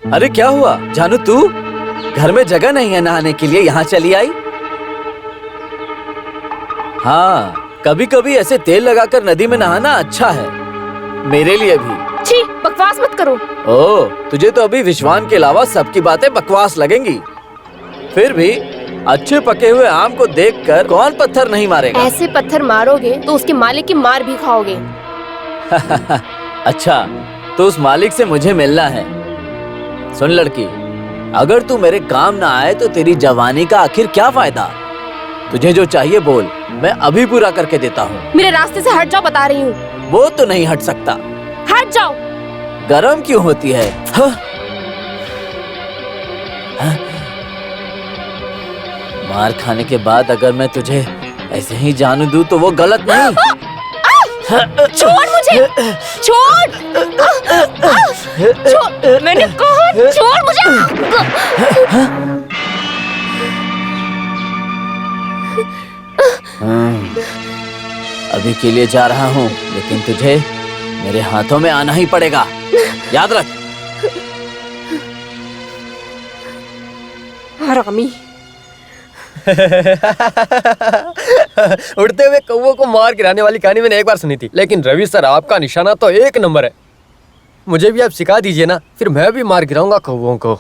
अरे क्या हुआ जानू, तू घर में जगह नहीं है नहाने के लिए, यहाँ चली आई? हाँ, कभी कभी ऐसे तेल लगाकर नदी में नहाना अच्छा है, मेरे लिए भी। छी, बकवास मत करो। ओह, तुझे तो अभी विश्वान के अलावा सबकी बातें बकवास लगेंगी। फिर भी अच्छे पके हुए आम को देखकर कौन पत्थर नहीं मारेगा? ऐसे पत्थर मारोगे तो उसके मालिक की मार भी खाओगे। अच्छा, तो उस मालिक से मुझे मिलना है। सुन लड़की, अगर तू मेरे काम ना आए तो तेरी जवानी का आखिर क्या फायदा? तुझे जो चाहिए बोल, मैं अभी पूरा करके देता हूँ। मेरे रास्ते से हट जाओ, बता रही हूँ। वो तो नहीं हट सकता। हट जाओ। गरम क्यों होती है? हाँ? हाँ? मार खाने के बाद अगर मैं तुझे ऐसे ही जाने दूं तो वो गलत नहीं। छोड़ मुझे, छोड़, छोड़, मैंने कहा छोड़ मुझे। अभी के लिए जा रहा हूँ, लेकिन तुझे मेरे हाथों में आना ही पड़ेगा, याद रख। हरामी। उड़ते हुए कौवों को मार गिराने वाली कहानी मैंने एक बार सुनी थी, लेकिन रवि सर आपका निशाना तो 1 नंबर है। मुझे भी आप सिखा दीजिए ना, फिर मैं भी मार गिराऊंगा कौवों को।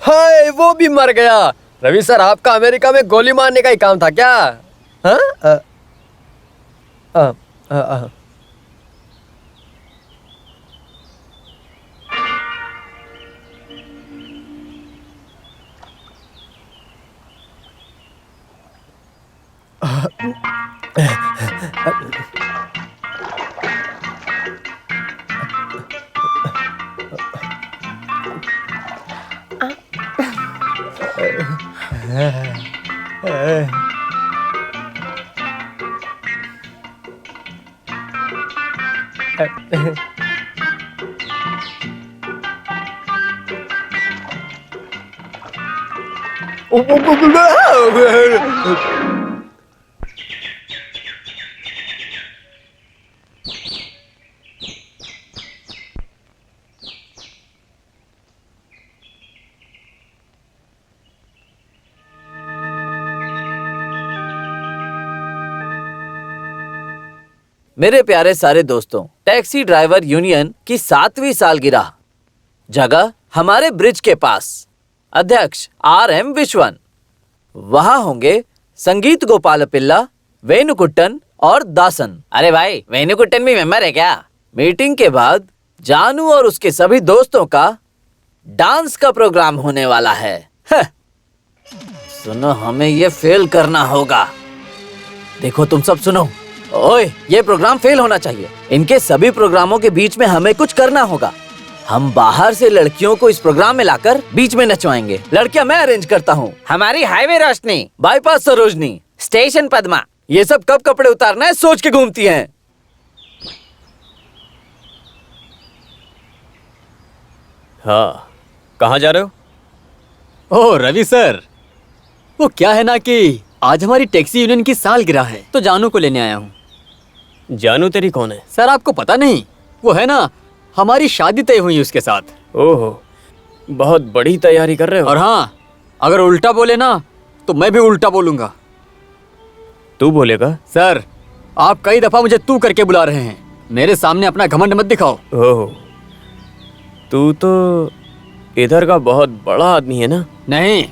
हाय, वो भी मर गया। रवि सर, आपका अमेरिका में गोली मारने का ही काम था क्या? हाँ? मेरे प्यारे सारे दोस्तों, टैक्सी ड्राइवर यूनियन की 7वीं सालगिरह, जगह हमारे ब्रिज के पास। अध्यक्ष RM विश्वन। वहां होंगे संगीत गोपाल पिल्ला, वेणुकुट्टन और दासन। अरे भाई, वेणुकुट्टन भी मेंबर है क्या? मीटिंग के बाद जानू और उसके सभी दोस्तों का डांस का प्रोग्राम होने वाला है। सुनो, हमें ये फेल करना होगा। देखो तुम सब सुनो, ओए, ये प्रोग्राम फेल होना चाहिए। इनके सभी प्रोग्रामों के बीच में हमें कुछ करना होगा। हम बाहर से लड़कियों को इस प्रोग्राम में लाकर बीच में नचवाएंगे। लड़कियां मैं अरेंज करता हूँ। हमारी हाईवे रोशनी, बाईपास सरोजनी, स्टेशन पद्मा, ये सब कब कपड़े उतारना है सोच के घूमती हैं। हाँ, कहाँ जा रहे हो? ओह रवि सर, वो क्या है ना कि आज हमारी टैक्सी यूनियन की सालगिरह है, तो जानू को लेने आया हूँ। जानू तेरी कौन है? सर आपको पता नहीं? वो है ना, हमारी शादी तय हुई उसके साथ। ओहो, बहुत बड़ी तैयारी कर रहे हो। और हाँ, अगर उल्टा बोले ना तो मैं भी उल्टा बोलूंगा। तू बोलेगा? सर, आप कई दफा मुझे तू करके बुला रहे हैं। मेरे सामने अपना घमंड मत दिखाओ। ओहो, तू तो इधर का बहुत बड़ा आदमी है ना? नहीं,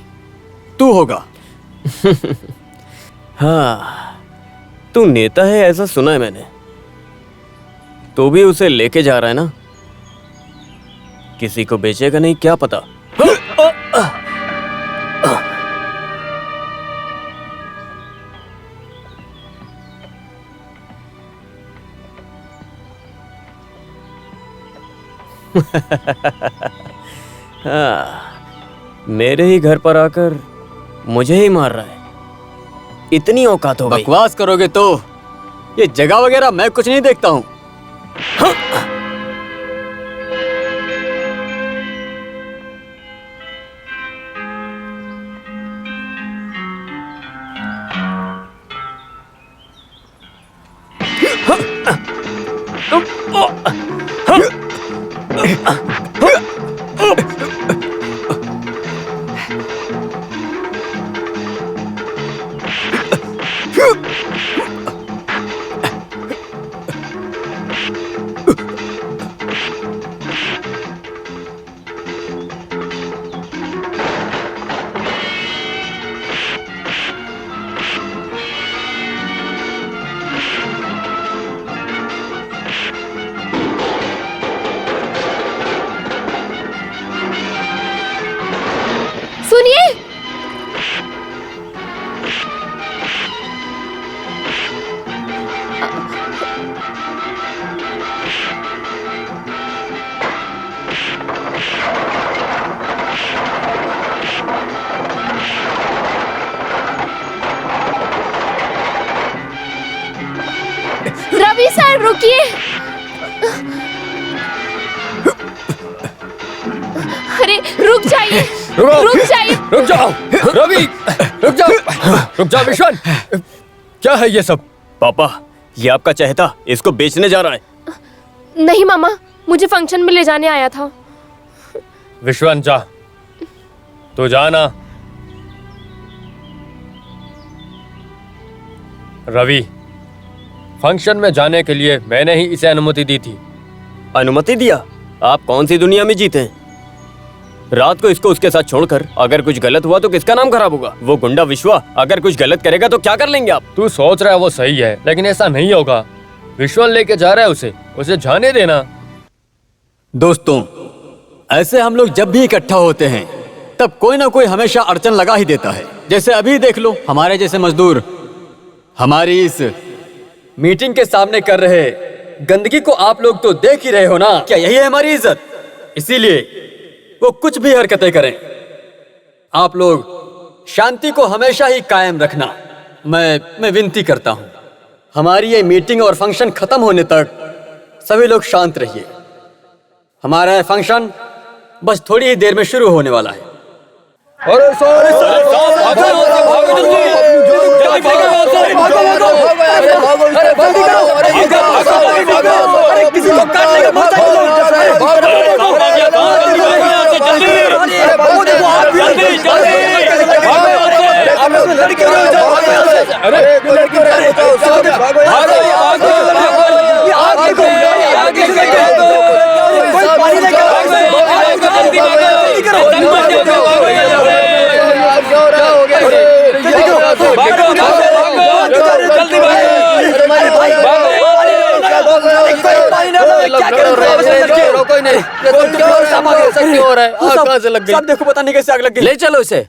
तू होगा। हाँ, तू नेता है ऐसा सुना है मैंने। तो भी उसे लेके जा रहा है ना? किसी को बेचेगा नहीं, क्या पता। हाँ, मेरे ही घर पर आकर मुझे ही मार रहा है। इतनी औकात हो गई। बकवास करोगे तो ये जगह वगैरह मैं कुछ नहीं देखता हूँ। सुनिए, रवि सर रुकिए। अरे रुक जाइए, रुक जाइए। रुक जाओ रवि, रुक जाओ, रुक जाओ विश्वन। क्या है ये सब? पापा, ये आपका चहेता इसको बेचने जा रहा है। नहीं मामा, मुझे फंक्शन में ले जाने आया था। विश्वन जा, तो जाना। रवि, फंक्शन में जाने के लिए मैंने ही इसे अनुमति दी थी। अनुमति दिया? आप कौन सी दुनिया में जीते हैं? रात को इसको उसके साथ छोड़कर अगर कुछ गलत हुआ तो किसका नाम खराब होगा? वो गुंडा विश्वा अगर कुछ गलत करेगा तो क्या कर लेंगे आप? तू सोच रहा है वो सही है, लेकिन ऐसा नहीं होगा। विश्वन लेके जा रहा है उसे जाने देना। दोस्तों, ऐसे हम लोग जब भी इकट्ठा होते हैं तब कोई ना कोई हमेशा अड़चन लगा ही देता है। जैसे अभी देख लो, हमारे जैसे मजदूर हमारी इस मीटिंग के सामने कर रहे गंदगी को आप लोग तो देख ही रहे हो ना। क्या यही है हमारी इज्जत? इसीलिए वो कुछ भी हरकतें करें, आप लोग शांति को हमेशा ही कायम रखना। मैं विनती करता हूँ, हमारी ये मीटिंग और फंक्शन खत्म होने तक सभी लोग शांत रहिए। हमारा ये फंक्शन बस थोड़ी ही देर में शुरू होने वाला है। किसी को काट लेगा, सब देखो, पता नहीं कैसे आग लग गई। ले चलो इसे।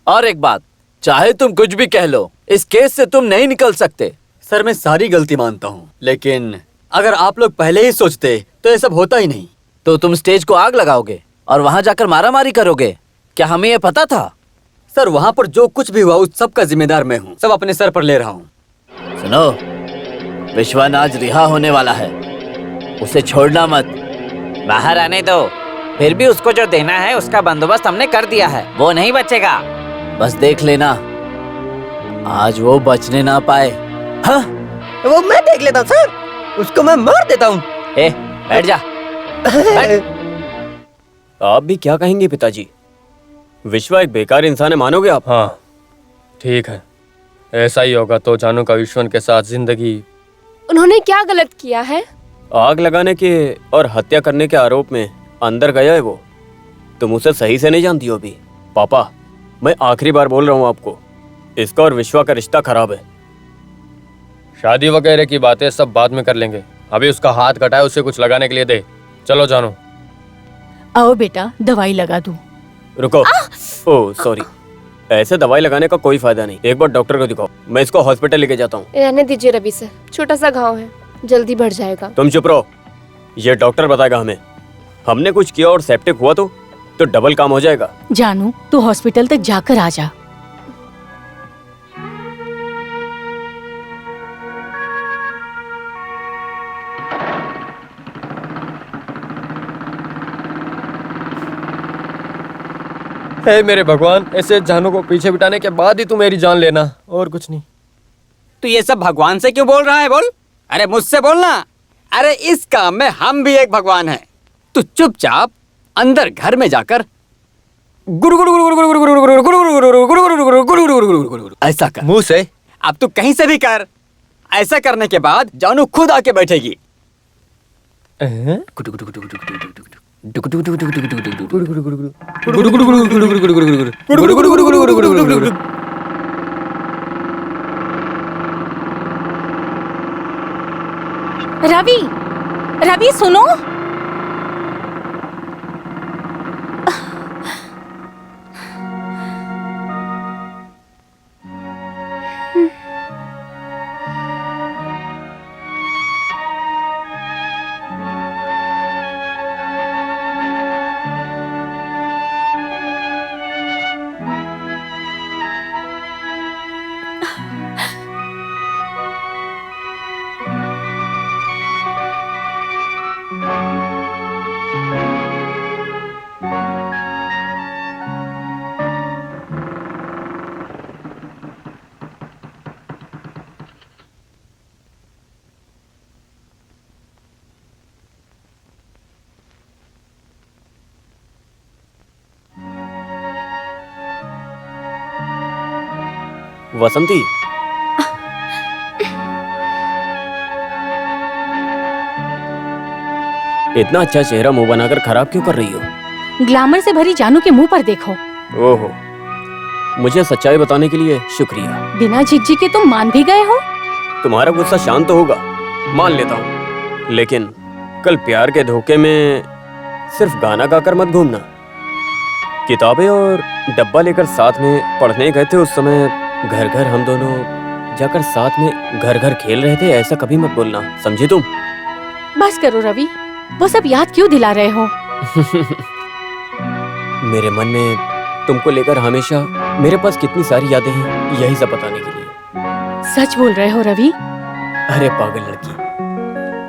और एक बात, चाहे तुम कुछ भी कह लो, इस केस से तुम नहीं निकल सकते। सर, मैं सारी गलती मानता हूँ, लेकिन अगर आप लोग पहले ही सोचते तो ये सब होता ही नहीं। तो तुम स्टेज को आग लगाओगे और वहां जाकर मारामारी करोगे, क्या हमें ये पता था? सर, वहाँ पर जो कुछ भी हुआ उस सब का जिम्मेदार मैं हूँ। सब अपने सर पर ले रहा हूँ। सुनो, विश्वान आज रिहा होने वाला है, उसे छोड़ना मत। बाहर आने दो, फिर भी उसको जो देना है उसका बंदोबस्त हमने कर दिया है, वो नहीं बचेगा। बस देख लेना, आज वो बचने ना पाए। हाँ? वो मैं देख लेता हूँ सर, उसको मैं मार देता हूँ। ए, बैठ जा। आप भी क्या कहेंगे पिताजी? विश्वा एक बेकार इंसान है, मानोगे आप? हाँ ठीक है, ऐसा ही होगा तो जानू का विश्वन के साथ जिंदगी। उन्होंने क्या गलत किया है? आग लगाने के और हत्या करने के आरोप में अंदर गया है वो। तुम उसे सही से नहीं जानती हो अभी। पापा, मैं आखिरी बार बोल रहा हूँ आपको, इसका और विश्वा का रिश्ता खराब है। शादी वगैरह की बातें सब बाद में कर लेंगे, अभी उसका हाथ कटा है, उसे कुछ लगाने के लिए दे। चलो जानू। आओ बेटा, दवाई लगा दूं। रुको। ओह सॉरी, ऐसे दवाई लगाने का कोई फायदा नहीं, एक बार डॉक्टर को दिखाओ। मैं इसको हॉस्पिटल लेके जाता हूँ। रहने दीजिए रवि सर, छोटा सा घाव है, जल्दी बढ़ जाएगा। तुम चुप रहो, ये डॉक्टर बताएगा हमें। हमने कुछ किया और सेप्टिक हुआ तो डबल काम हो जाएगा। जानू, तू हॉस्पिटल तक जाकर आ जा। हे मेरे भगवान, ऐसे जानू को पीछे बिठाने के बाद ही तू मेरी जान लेना, और कुछ नहीं। तू ये सब भगवान से क्यों बोल रहा है? बोल। अरे मुझसे बोलना। अरे इस काम में हम भी एक भगवान हैं। तू चुपचाप अंदर घर में जाकर गुरु गुरु गुरु गुरु गुरु गुरु गुरु गुरु गुरु गुरु गुरु गुरु गुरु गुरु गुरु गुरु ऐसा कर मुंह से। अब तू कहीं से भी कर। ऐसा करने के बाद जानू खुद आके बैठेगी। रवि, रवि सुनो। वसंती, इतना अच्छा चेहरा मुंह बनाकर खराब क्यों कर रही हो? ग्लैमर से भरी जानू के मुंह पर देखो। ओहो, मुझे सच्चाई बताने के लिए शुक्रिया। बिना झिकझिके तुम मान भी गए हो। तुम्हारा गुस्सा शांत तो होगा, मान लेता हूँ, लेकिन कल प्यार के धोखे में सिर्फ गाना गाकर मत घूमना। किताबें और डब्बा लेकर साथ में पढ़ने गए थे उस समय, घर घर हम दोनों जाकर साथ में घर घर खेल रहे थे, ऐसा कभी मत बोलना, समझे तुम? बस करो रवि, वो सब याद क्यों दिला रहे हो? मेरे मन में तुमको लेकर हमेशा मेरे पास कितनी सारी यादें हैं, यही सब बताने के लिए। सच बोल रहे हो रवि? अरे पागल लड़की,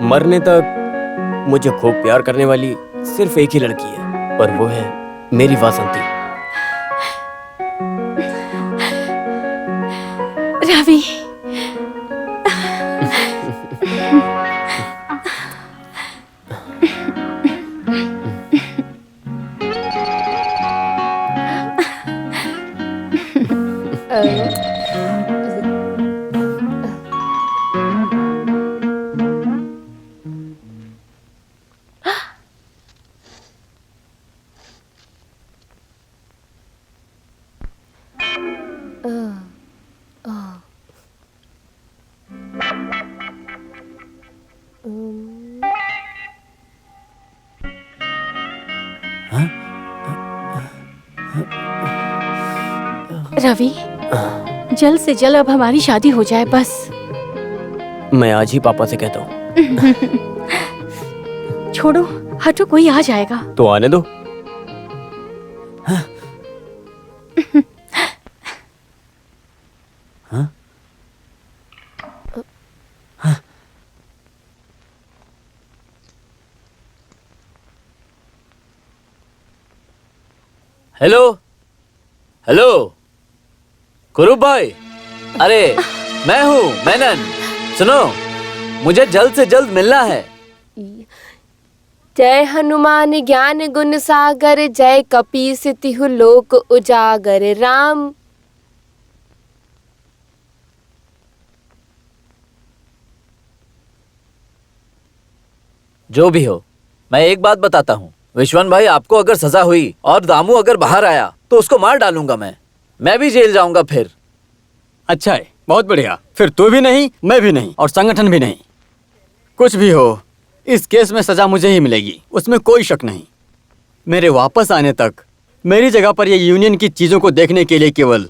मरने तक मुझे खूब प्यार करने वाली सिर्फ एक ही लड़की है, और वो है मेरी वासंती। रवि, रवि, जल्द से जल्द अब हमारी शादी हो जाए बस। मैं आज ही पापा से कहता हूँ। छोड़ो, हटो, कोई आ जाएगा। तो आने दो। हेलो हेलो कुरूप भाई, अरे मैं हूँ मेनन। सुनो, मुझे जल्द से जल्द मिलना है। जय हनुमान ज्ञान गुण सागर, जय कपीस तिहु लोक उजागर। राम जो भी हो, मैं एक बात बताता हूँ, विश्वन भाई, आपको अगर सजा हुई और दामू अगर बाहर आया तो उसको मार डालूंगा। मैं भी जेल जाऊंगा फिर। अच्छा है, बहुत बढ़िया। फिर तू भी नहीं, मैं भी नहीं, और संगठन भी नहीं। कुछ भी हो, इस केस में सजा मुझे ही मिलेगी, उसमें कोई शक नहीं। मेरे वापस आने तक मेरी जगह पर ये यूनियन की चीजों को देखने के लिए केवल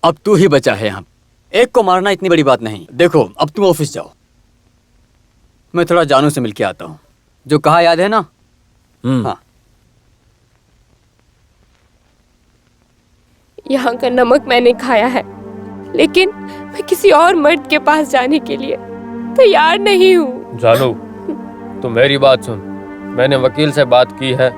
अब तू ही बचा है यहाँ। एक को मारना इतनी बड़ी बात नहीं। देखो, अब तुम ऑफिस जाओ, मैं थोड़ा जानू से मिलके आता हूँ। जो कहा याद है ना? हाँ। यहाँ का नमक मैंने खाया है, लेकिन मैं किसी और मर्द के पास जाने के लिए तैयार नहीं हूँ। जानू, तू मेरी बात सुन। मैंने वकील से बात की है,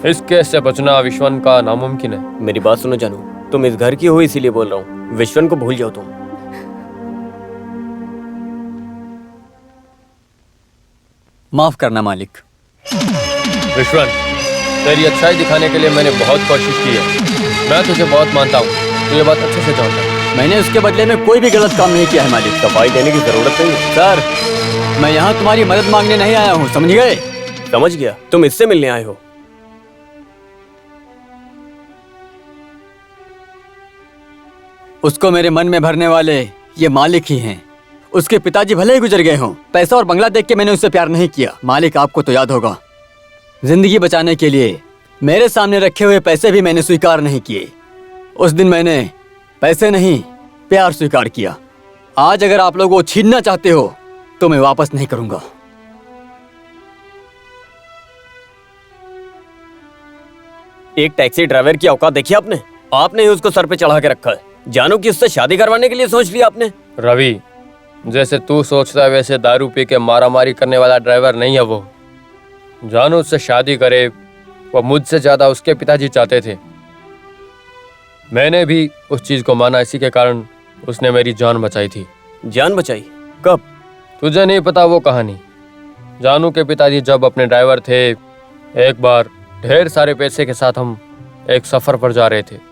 इस केस से बचना विश्वन का नामुमकिन है। मेरी बात सुनो जानू, तुम इस घर की हो इसीलिए बोल रहा हूँ। विश्वन को भूल जाओ तुम। माफ करना मालिक। विश्वन, तेरी अच्छाई दिखाने के लिए मैंने बहुत कोशिश की है। मैं तुझे बहुत मानता हूँ, तू ये बात अच्छे से जानता है। मैंने उसके बदले में कोई भी गलत काम नहीं किया है मालिक। सफाई देने की जरूरत नहीं है। सर, मैं यहाँ तुम्हारी मदद मांगने नहीं आया हूँ, समझ गए? समझ गया, तुम इससे मिलने आए हो। उसको मेरे मन में भरने वाले ये मालिक ही हैं। उसके पिताजी भले ही गुजर गए हों, पैसा और बंगला देख के मैंने उससे प्यार नहीं किया। मालिक, आपको तो याद होगा, जिंदगी बचाने के लिए मेरे सामने रखे हुए पैसे भी मैंने स्वीकार नहीं किए। उस दिन मैंने पैसे नहीं, प्यार स्वीकार किया। आज अगर आप लोग वो छीनना चाहते हो तो मैं वापस नहीं करूंगा। एक टैक्सी ड्राइवर की औकात देखी आपने? आपने ही उसको सर पे चढ़ा के रखा है। जानू कि उससे शादी करवाने के लिए सोच लिया आपने? रवि, जैसे तू सोचता है वैसे दारू पी के मारामारी करने वाला ड्राइवर नहीं है वो। जानू उससे शादी करे, वो मुझसे ज्यादा उसके पिताजी चाहते थे। मैंने भी उस चीज को माना, इसी के कारण उसने मेरी जान बचाई थी। जान बचाई? कब? तुझे नहीं पता वो कहानी। जानू के पिताजी जब अपने ड्राइवर थे, एक बार ढेर सारे पैसे के साथ हम एक सफर पर जा रहे थे।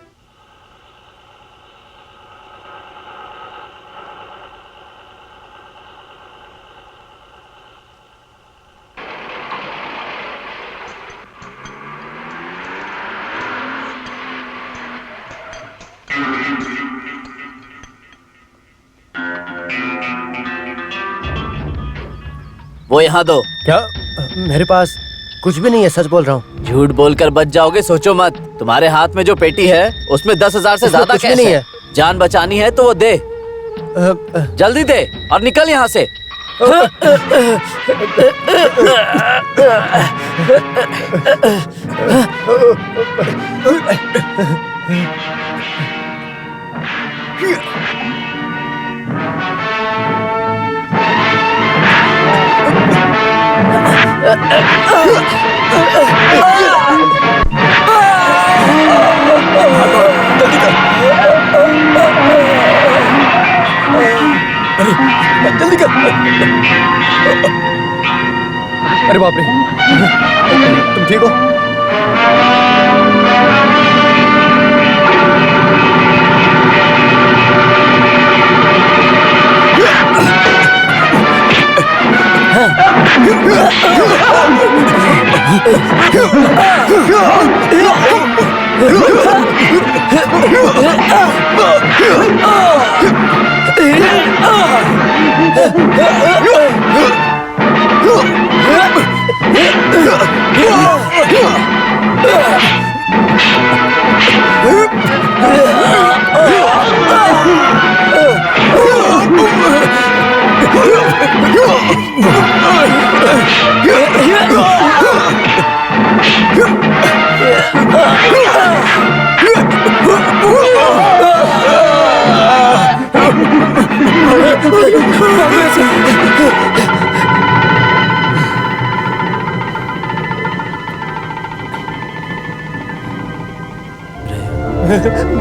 वो यहाँ दो। क्या? मेरे पास कुछ भी नहीं है, सच बोल रहा हूँ। झूठ बोलकर बच जाओगे, सोचो मत। तुम्हारे हाथ में जो पेटी है उसमें 10,000 से ज्यादा कुछ भी कैश नहीं है। जान बचानी है तो वो दे, जल्दी दे और निकल यहाँ से। जल्दी कर। अरे बाप रे, तुम ठीक हो?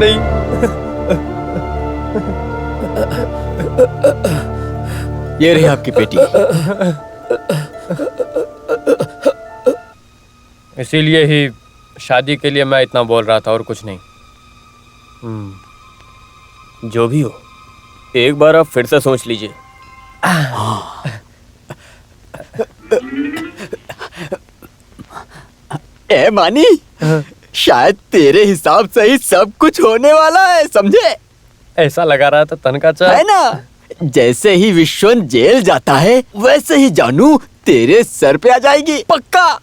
नहीं, ये रही आपकी पेटी। इसीलिए ही शादी के लिए मैं इतना बोल रहा था और कुछ नहीं। जो भी हो, एक बार आप फिर से सोच लीजिए। ए मानी, शायद तेरे हिसाब से ही सब कुछ होने वाला है, समझे? ऐसा लगा रहा था तनका चा है ना? जैसे ही विश्वन जेल जाता है वैसे ही जानू तेरे सर पे आ जाएगी, पक्का।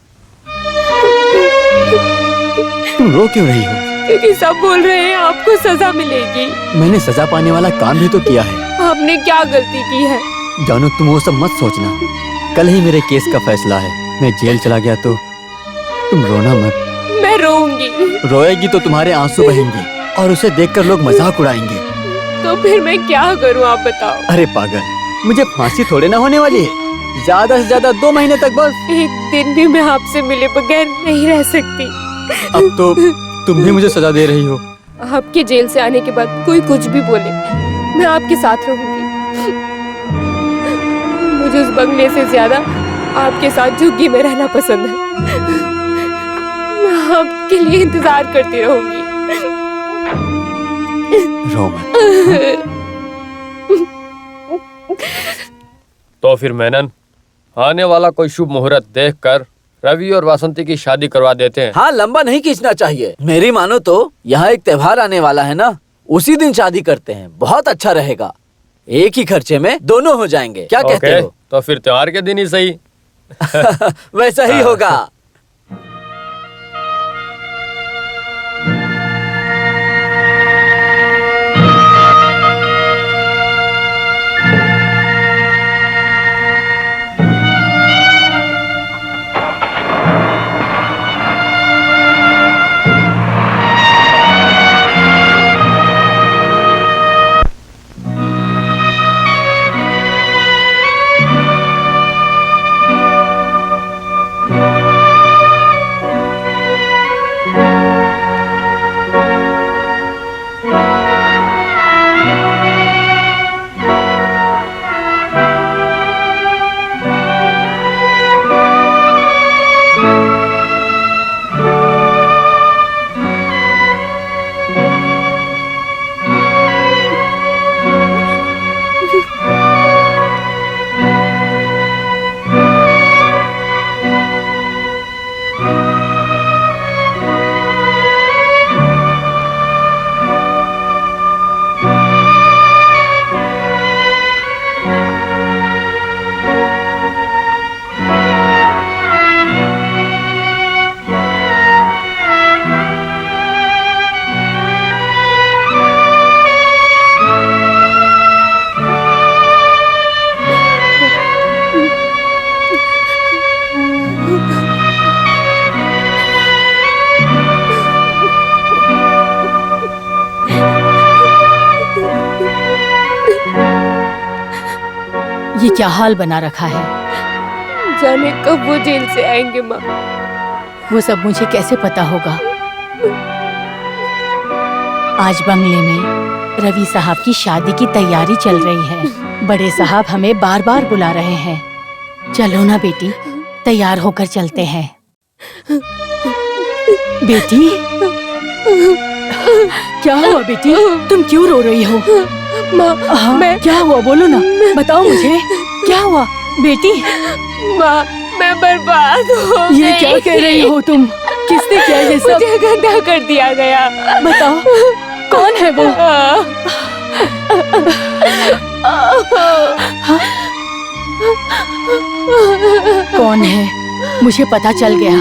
तुम रो क्यों रही हो? क्योंकि सब बोल रहे हैं आपको सजा मिलेगी। मैंने सजा पाने वाला काम भी तो किया है। आपने क्या गलती की है? जानू तुम वो सब मत सोचना, कल ही मेरे केस का फैसला है। मैं जेल चला गया तो तुम रोना मत। मैं रोऊंगी। रोएगी तो तुम्हारे आंसू बहेंगे और उसे देखकर लोग मजाक उड़ाएंगे। तो फिर मैं क्या करूं, आप बताओ। अरे पागल, मुझे फांसी थोड़े ना होने वाली है, ज्यादा से ज्यादा 2 महीने तक बस। एक दिन भी मैं आपसे मिले बगैर नहीं रह सकती। अब तो तुम भी मुझे सजा दे रही हो। आपके जेल से आने के बाद कोई कुछ भी बोले, मैं आपके साथ रहूंगी। मुझे उस बंगले से ज्यादा आपके साथ झुग्गी में रहना पसंद है। मैं आपके लिए इंतजार करती रहूंगी। रो मत। तो फिर मेनन, आने वाला कोई शुभ मुहूर्त देखकर रवि और वासंती की शादी करवा देते हैं। हाँ, लंबा नहीं खींचना चाहिए। मेरी मानो तो यहाँ एक त्योहार आने वाला है ना, उसी दिन शादी करते हैं, बहुत अच्छा रहेगा। एक ही खर्चे में दोनों हो जाएंगे, क्या कहते हो? तो फिर त्योहार के दिन ही सही। वैसा ही होगा। ये क्या हाल बना रखा है? जाने कब वो जेल से आएंगे माँ। वो सब मुझे कैसे पता होगा? आज बंगले में रवि साहब की शादी की तैयारी चल रही है। बड़े साहब हमें बार बार बुला रहे हैं। चलो ना बेटी, तैयार होकर चलते हैं। बेटी, क्या हुआ बेटी? तुम क्यों रो रही हो? माँ, मैं क्या हुआ? बोलो ना, बताओ मुझे, क्या हुआ बेटी? माँ, मैं बर्बाद हो ये गई। क्या कह रही हो तुम? किसने किया ये सब? मुझे गंदा कर दिया गया। बताओ, कौन है वो? कौन है? मुझे पता चल गया।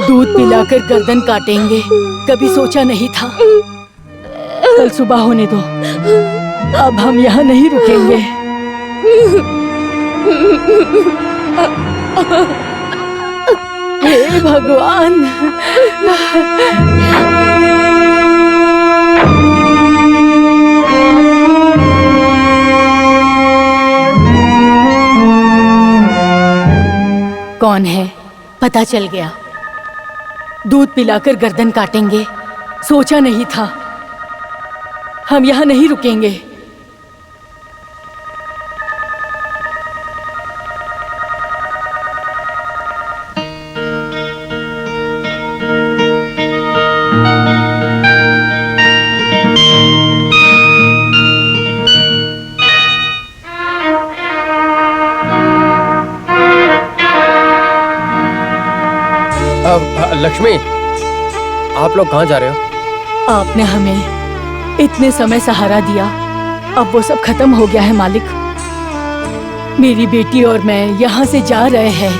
दूध पिलाकर गर्दन काटेंगे, कभी सोचा नहीं था। कल सुबह होने दो, अब हम यहाँ नहीं रुकेंगे। हे भगवान! कौन है? पता चल गया। दूध पिलाकर गर्दन काटेंगे, सोचा नहीं था। हम यहाँ नहीं रुकेंगे। लक्ष्मी, आप लोग कहाँ जा रहे हो? आपने हमें इतने समय सहारा दिया, अब वो सब खत्म हो गया है मालिक। मेरी बेटी और मैं यहाँ से जा रहे हैं।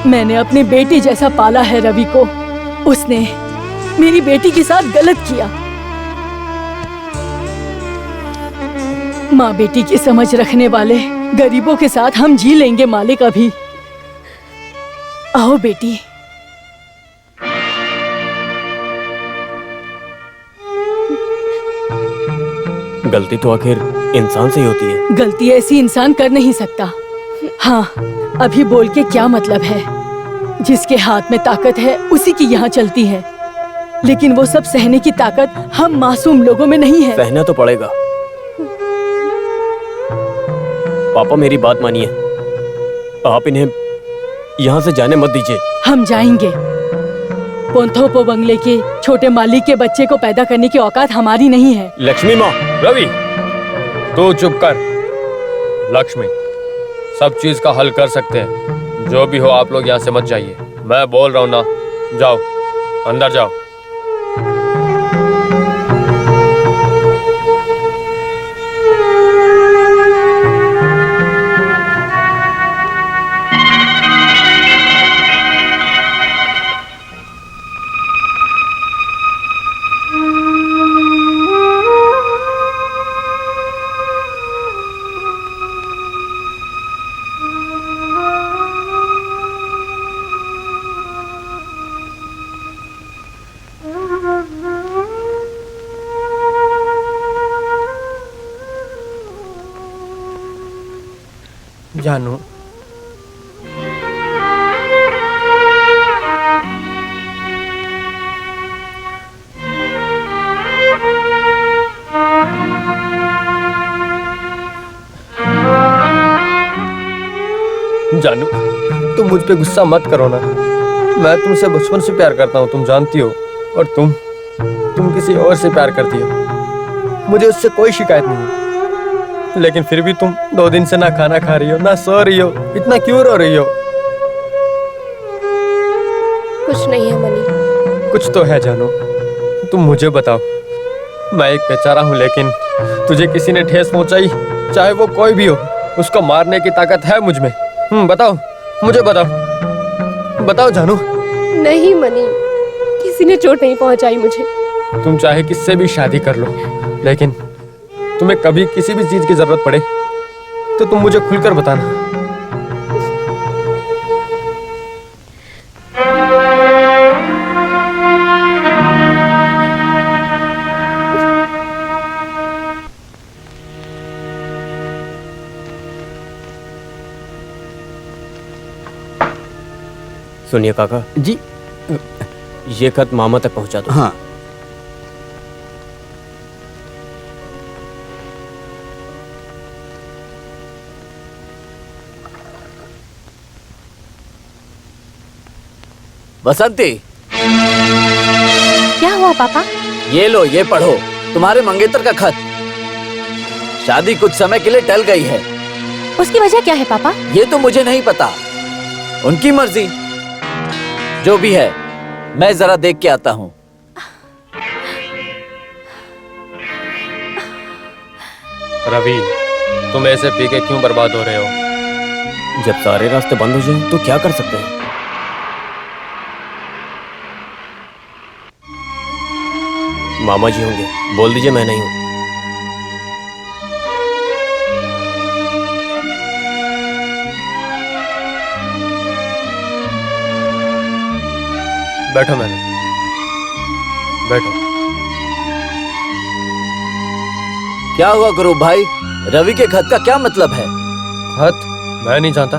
मैंने अपनी बेटी जैसा पाला है रवि को, उसने मेरी बेटी के साथ गलत किया। माँ बेटी की समझ रखने वाले गरीबों के साथ हम जी लेंगे मालिक। अभी आओ बेटी। गलती तो आखिर इंसान से ही होती है। गलती ऐसी इंसान कर नहीं सकता। हाँ, अभी बोल के क्या मतलब है? जिसके हाथ में ताकत है उसी की यहाँ चलती है, लेकिन वो सब सहने की ताकत हम मासूम लोगों में नहीं है। सहना तो पड़ेगा। पापा मेरी बात मानिए, आप इन्हें यहाँ से जाने मत दीजिए। हम जाएंगे। पोंथोपो बंगले के छोटे मालिक के बच्चे को पैदा करने की औकात हमारी नहीं है। लक्ष्मी माँ। रवि, तू चुप कर। लक्ष्मी, सब चीज का हल कर सकते हैं। जो भी हो, आप लोग यहाँ से मत जाइए। मैं बोल रहा हूँ ना, जाओ अंदर जाओ। जानू, जानू, तुम मुझ पे गुस्सा मत करो ना। मैं तुमसे बचपन से प्यार करता हूँ, तुम जानती हो। और तुम किसी और से प्यार करती हो। मुझे उससे कोई शिकायत नहीं है, लेकिन फिर भी तुम 2 दिन से ना खाना खा रही हो, ना सो रही हो। इतना क्यों रो रही हो? कुछ नहीं है मनी। कुछ तो है जानू, तुम मुझे बताओ। मैं एक बेचारा हूँ, लेकिन तुझे किसी ने ठेस पहुंचाई, चाहे वो कोई भी हो, उसको मारने की ताकत है मुझ में। बताओ, मुझे बताओ, बताओ जानू। नहीं मनी, किसी ने चोट नहीं पहुंचाई मुझे। तुम चाहे किससे भी शादी कर लो, लेकिन तुम्हें कभी किसी भी चीज की जरूरत पड़े तो तुम मुझे खुलकर बताना। सुनिए काका जी। ये खत मामा तक पहुंचा दो। हाँ। बसंती, क्या हुआ पापा? ये लो, ये पढ़ो, तुम्हारे मंगेतर का खत। शादी कुछ समय के लिए टल गई है। उसकी वजह क्या है पापा? ये तो मुझे नहीं पता, उनकी मर्जी। जो भी है, मैं जरा देख के आता हूँ। रवि, तुम ऐसे पी के क्यों बर्बाद हो रहे हो? जब सारे रास्ते बंद हो जाएं, तो क्या कर सकते हैं? मामा जी होंगे, बोल दीजिए मैं नहीं हूं। बैठो मैंने, बैठो। क्या हुआ गुरु भाई, रवि के खत का क्या मतलब है? खत? मैं नहीं जानता।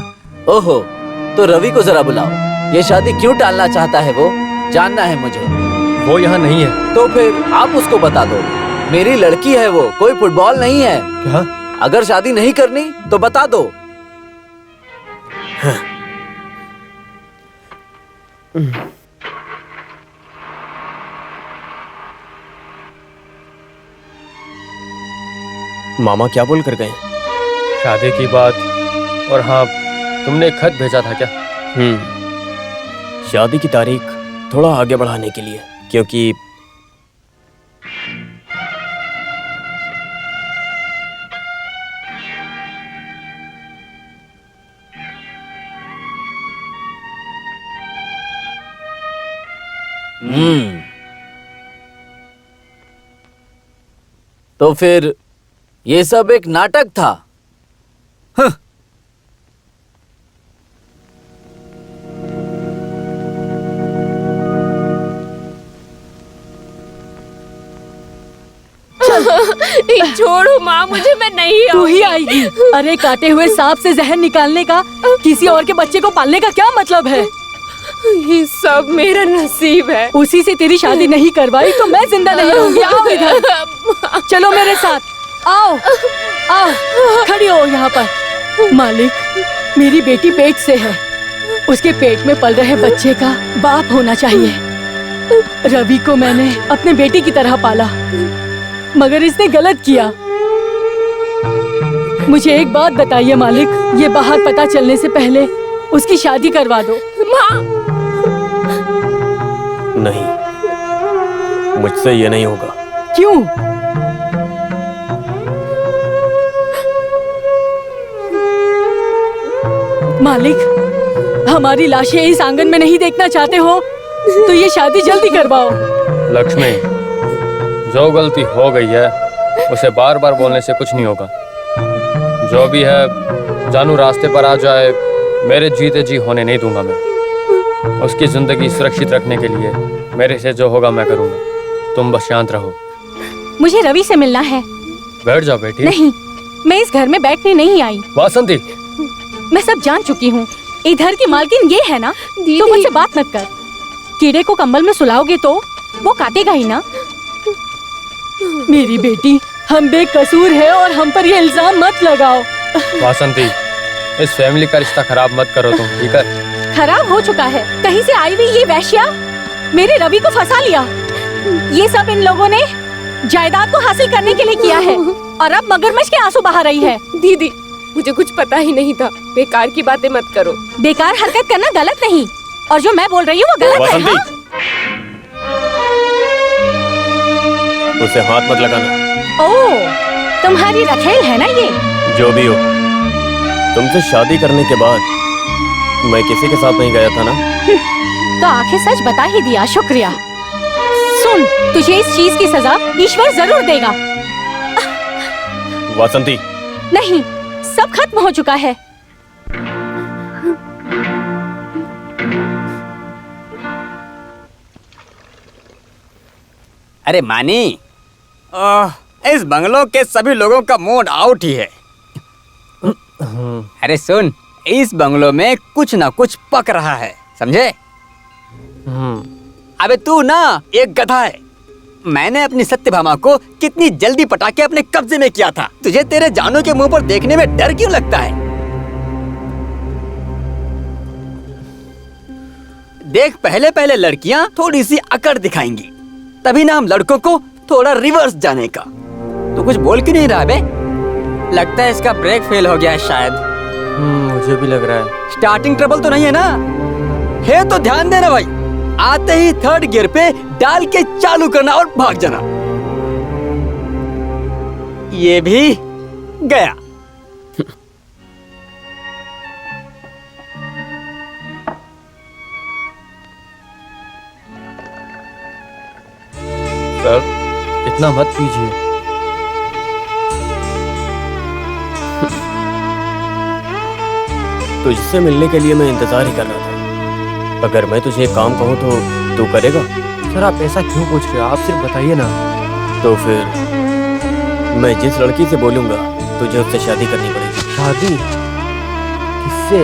ओहो, तो रवि को जरा बुलाओ। ये शादी क्यों टालना चाहता है वो जानना है मुझे। वो यहाँ नहीं है। तो फिर आप उसको बता दो, मेरी लड़की है वो, कोई फुटबॉल नहीं है। क्या? अगर शादी नहीं करनी तो बता दो। मामा क्या बोल कर गए? शादी की बात। और हाँ, तुमने एक खत भेजा था क्या? शादी की तारीख थोड़ा आगे बढ़ाने के लिए, क्योंकि तो फिर ये सब एक नाटक था। छोड़ो माँ मुझे, मैं नहीं तू ही आएगी। अरे काटे हुए सांप से जहर निकालने का किसी और के बच्चे को पालने का क्या मतलब है? ये सब मेरा नसीब है। उसी से तेरी शादी नहीं करवाई तो मैं जिंदा नहीं रहूंगी। आओ इधर, चलो मेरे साथ। आओ आओ, खड़ी हो यहाँ पर। मालिक, मेरी बेटी पेट से है, उसके पेट में पल रहे बच्चे का बाप होना चाहिए। रवि को मैंने अपने बेटी की तरह पाला, मगर इसने गलत किया। मुझे एक बात बताइए मालिक, ये बाहर पता चलने से पहले उसकी शादी करवा दो। माँ! नहीं, मुझसे ये नहीं होगा। क्यों? मालिक, हमारी लाशें इस आंगन में नहीं देखना चाहते हो तो ये शादी जल्दी करवाओ। लक्ष्मी, जो गलती हो गई है उसे बार बार बोलने से कुछ नहीं होगा। जो भी है, जानू रास्ते पर आ जाए, मेरे जीते जी होने नहीं दूंगा मैं। उसकी जिंदगी सुरक्षित रखने के लिए मेरे से जो होगा मैं करूंगा। तुम बस शांत रहो। मुझे रवि से मिलना है। बैठ जाओ बेटी। नहीं, मैं इस घर में बैठने नहीं आई। वासंती, मैं सब जान चुकी हूँ। इधर की मालकिन ये है ना, तो मुझसे बात मत कर। कीड़े को कंबल में सुलाओगे तो वो काटेगा ही ना। मेरी बेटी, हम बेकसूर है और हम पर ये इल्जाम मत लगाओ। वासंती, इस फैमिली का रिश्ता खराब मत करो तुम, ठीक है? खराब हो चुका है। कहीं से आई हुई ये वैश्या मेरे रवि को फंसा लिया। ये सब इन लोगों ने जायदाद को हासिल करने के लिए किया है और अब मगरमच्छ के आंसू बहा रही है। दीदी, मुझे कुछ पता ही नहीं था। बेकार की बातें मत करो। बेकार हरकत करना गलत नहीं, और जो मैं बोल रही हूँ वो गलत है। हाँ? उसे हाथ मत लगाना। ओह, तुम्हारी रखेल है ना ये? जो भी हो, तुमसे शादी करने के बाद मैं किसी के साथ नहीं गया था ना। तो आखिर सच बता ही दिया, शुक्रिया। सुन, तुझे इस चीज की सजा ईश्वर जरूर देगा। वासंती, नहीं, सब खत्म हो चुका है। अरे मानी, इस बंगलों के सभी लोगों का मूड आउट ही है। अरे सुन, इस बंगलों में कुछ ना कुछ पक रहा है, समझे? अबे तू ना एक गधा है। मैंने अपनी सत्यभामा को कितनी जल्दी पटा के अपने कब्जे में किया था। तुझे तेरे जानू के मुंह पर देखने में डर क्यों लगता है? देख, पहले पहले लड़कियां थोड़ी सी अकड़ दिखाएंगी, तभी ना हम लड़कों को थोड़ा रिवर्स जाने का। तू कुछ बोल क्यों नहीं रहा बे? लगता है इसका ब्रेक फेल हो गया है शायद। मुझे भी लग रहा है। स्टार्टिंग ट्रबल तो नहीं है ना? है तो ध्यान देना भाई, आते ही थर्ड गियर पे डाल के चालू करना और भाग जाना। ये भी गया। सर, इतना मत कीजिए। तुझसे मिलने के लिए मैं इंतजार ही कर रहा था। अगर मैं तुझे एक काम कहूँ तो तू करेगा? सर, आप ऐसा क्यों पूछ रहे हो? आप सिर्फ बताइए ना। तो फिर मैं जिस लड़की से बोलूंगा तुझे उससे शादी करनी पड़ेगी। शादी? किससे?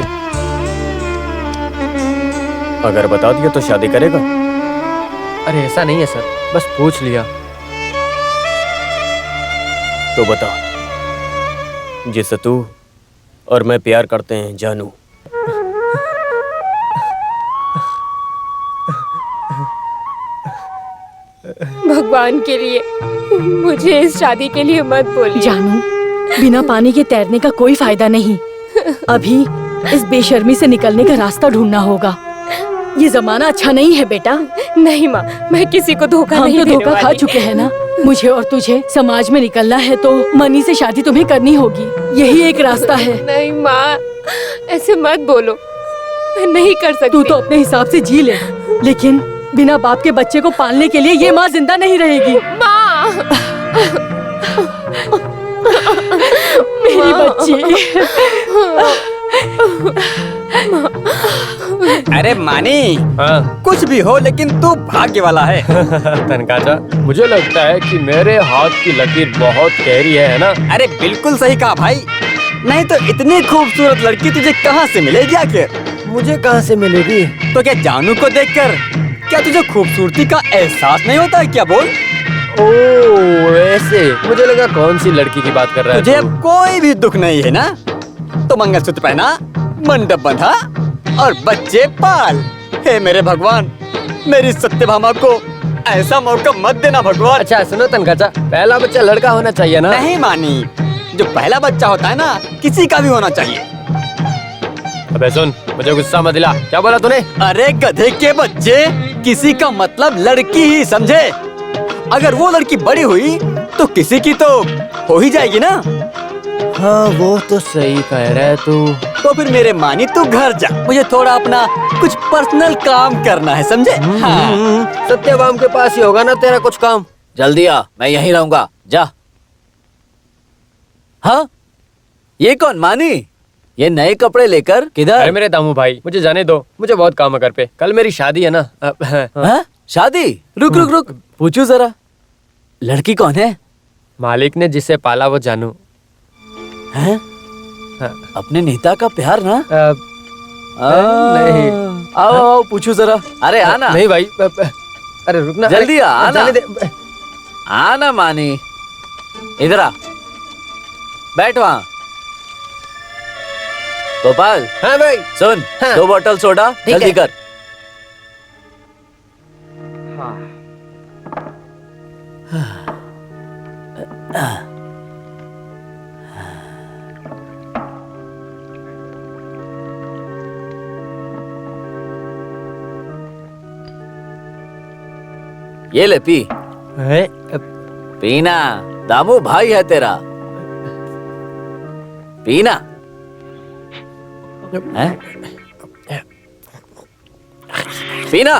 अगर बता दिया तो शादी करेगा? अरे ऐसा नहीं है सर, बस पूछ लिया। तो बता, जिससे तू और मैं प्यार करते हैं, जानू। भगवान के लिए मुझे इस शादी के लिए मत बोलिए। जानू, बिना पानी के तैरने का कोई फायदा नहीं। अभी इस बेशर्मी से निकलने का रास्ता ढूंढना होगा। ये जमाना अच्छा नहीं है बेटा। नहीं माँ, मैं किसी को धोखा नहीं हम तो देने धोखा खा वाली। चुके हैं ना। मुझे और तुझे समाज में निकलना है तो मनी से शादी तुम्हें करनी होगी। यही एक रास्ता है। नहीं माँ, ऐसे मत बोलो, मैं नहीं कर सकती। तू तो अपने हिसाब से जी ले, लेकिन बिना बाप के बच्चे को पालने के लिए ये माँ जिंदा नहीं रहेगी। माँ, मेरी बच्ची। अरे मानी, हाँ। कुछ भी हो लेकिन तू भाग्य वाला है। तनकाचा, मुझे लगता है कि मेरे हाथ की लकीर बहुत गहरी है ना? अरे बिल्कुल सही कहा भाई, नहीं तो इतनी खूबसूरत लड़की तुझे कहाँ से मिलेगी आखिर? मुझे कहाँ से मिलेगी? तो क्या जानू को देखकर क्या तुझे खूबसूरती का एहसास नहीं होता है क्या? बोल। ओह ऐसे, मुझे लगा कौन सी लड़की की बात कर रहा है तुझे तू? अब कोई भी दुख नहीं है ना? तो मंगलसूत्र पहना, मंडप बंधा और बच्चे पाल। हे मेरे भगवान, मेरी सत्यभामा को ऐसा मौका मत देना भगवान। अच्छा सुनो तनकाचा, पहला बच्चा लड़का होना चाहिए ना? नहीं मानी, जो पहला बच्चा होता है ना, किसी का भी होना चाहिए। अबे सुन, मुझे गुस्सा मत दिला। क्या बोला तूने? अरे गधे के बच्चे, किसी का मतलब लड़की ही समझे। अगर वो लड़की बड़ी हुई तो किसी की तो हो ही जाएगी ना। हाँ वो तो सही कह रहा है तू। तो फिर मेरे मानी तू घर जा, मुझे थोड़ा अपना कुछ पर्सनल काम करना है, समझे? हाँ। सत्यभाम के पास ही होगा ना तेरा कुछ काम? जल्दी आ, मैं यहीं रहूंगा, जा। हाँ, ये कौन मानी? ये नए कपड़े लेकर अरे किधर? मेरे दामू भाई, मुझे जाने दो, मुझे बहुत काम है घर पे। कल मेरी शादी है ना। हाँ? शादी? रुक रुक रुक, पूछू जरा, लड़की कौन है? मालिक ने जिसे पाला वो जानू। हैं? हाँ। अपने नेता का प्यार ना? नहीं। आओ आओ, पूछू जरा। अरे आना। नहीं भाई, अरे रुकना। जल्दी आ, आना। जाने दे। आना मानी, इधर आ, बैठ वहाँ। गोपाल, हाँ भाई। सुन, हाँ। 2 बोतल सोडा जल्दी है। कर। ये ले पी। पीना, दामू भाई है तेरा, पीना। हैं? पीना।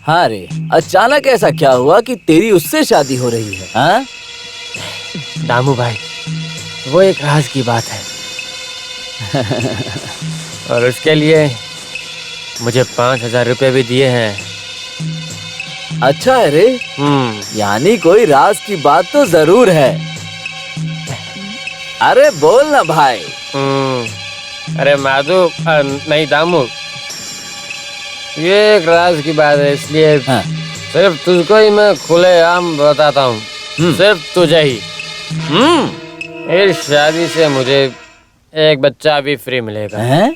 हाँ रे, अचानक ऐसा क्या हुआ कि तेरी उससे शादी हो रही है? हाँ? दामू भाई, वो एक राज की बात है। और उसके लिए मुझे 5,000 रुपए भी दिए हैं। अच्छा है रे, यानी कोई राज की बात तो जरूर है। अरे बोल ना भाई। अरे माधु, नहीं दामू, ये एक राज की बात है, इसलिए सिर्फ तुझको ही मैं खुलेआम बताता हूँ, सिर्फ तुझे ही। इस शादी से मुझे एक बच्चा भी फ्री मिलेगा। हैं?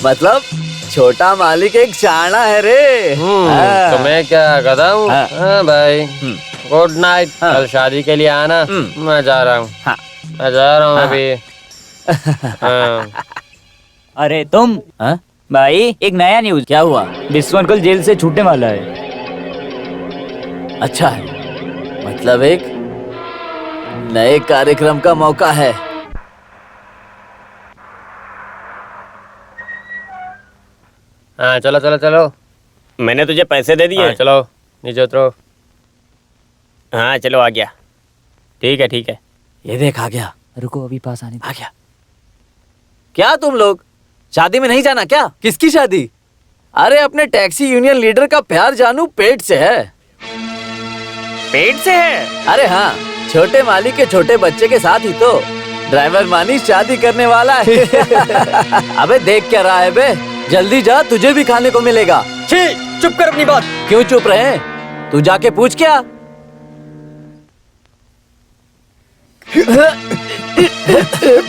मतलब छोटा मालिक एक शाना है रे। तो मैं क्या गधा हूँ? हाँ भाई, गुड नाइट। कल शादी के लिए आना। मैं जा रहा हूँ। मैं जा रहा हूँ अभी। अरे तुम भाई, एक नया न्यूज। क्या हुआ? विश्वन कल जेल से छूटने वाला है। अच्छा है, मतलब एक नए कार्यक्रम का मौका है। हाँ चलो चलो चलो। मैंने तुझे पैसे दे दिए। हाँ, चलो नीचे उतरो। हाँ चलो, आ गया। ठीक है ठीक है। ये देख आ गया। रुको अभी पास आने दो। आ गया। क्या तुम लोग शादी में नहीं जाना क्या? किसकी शादी? अरे अपने टैक्सी यूनियन लीडर का प्यार जानू पेट से है। पेट से है? अरे हाँ, छोटे मालिक के छोटे बच्चे के साथ ही तो ड्राइवर मानी शादी करने वाला है। अबे देख क्या रहा है बे? जल्दी जा, तुझे भी खाने को मिलेगा। छी, चुप कर अपनी बात। क्यों चुप रहे? तू जाके पूछ क्या?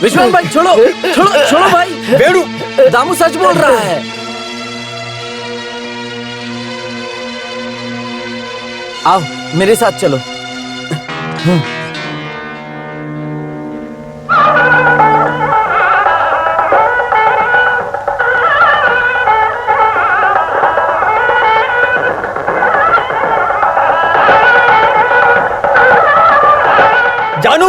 विश्वास भाई छोड़ो छोड़ो छोड़ो भाई। बेड़ू, दामू सच बोल रहा है। आओ मेरे साथ चलो। जानू,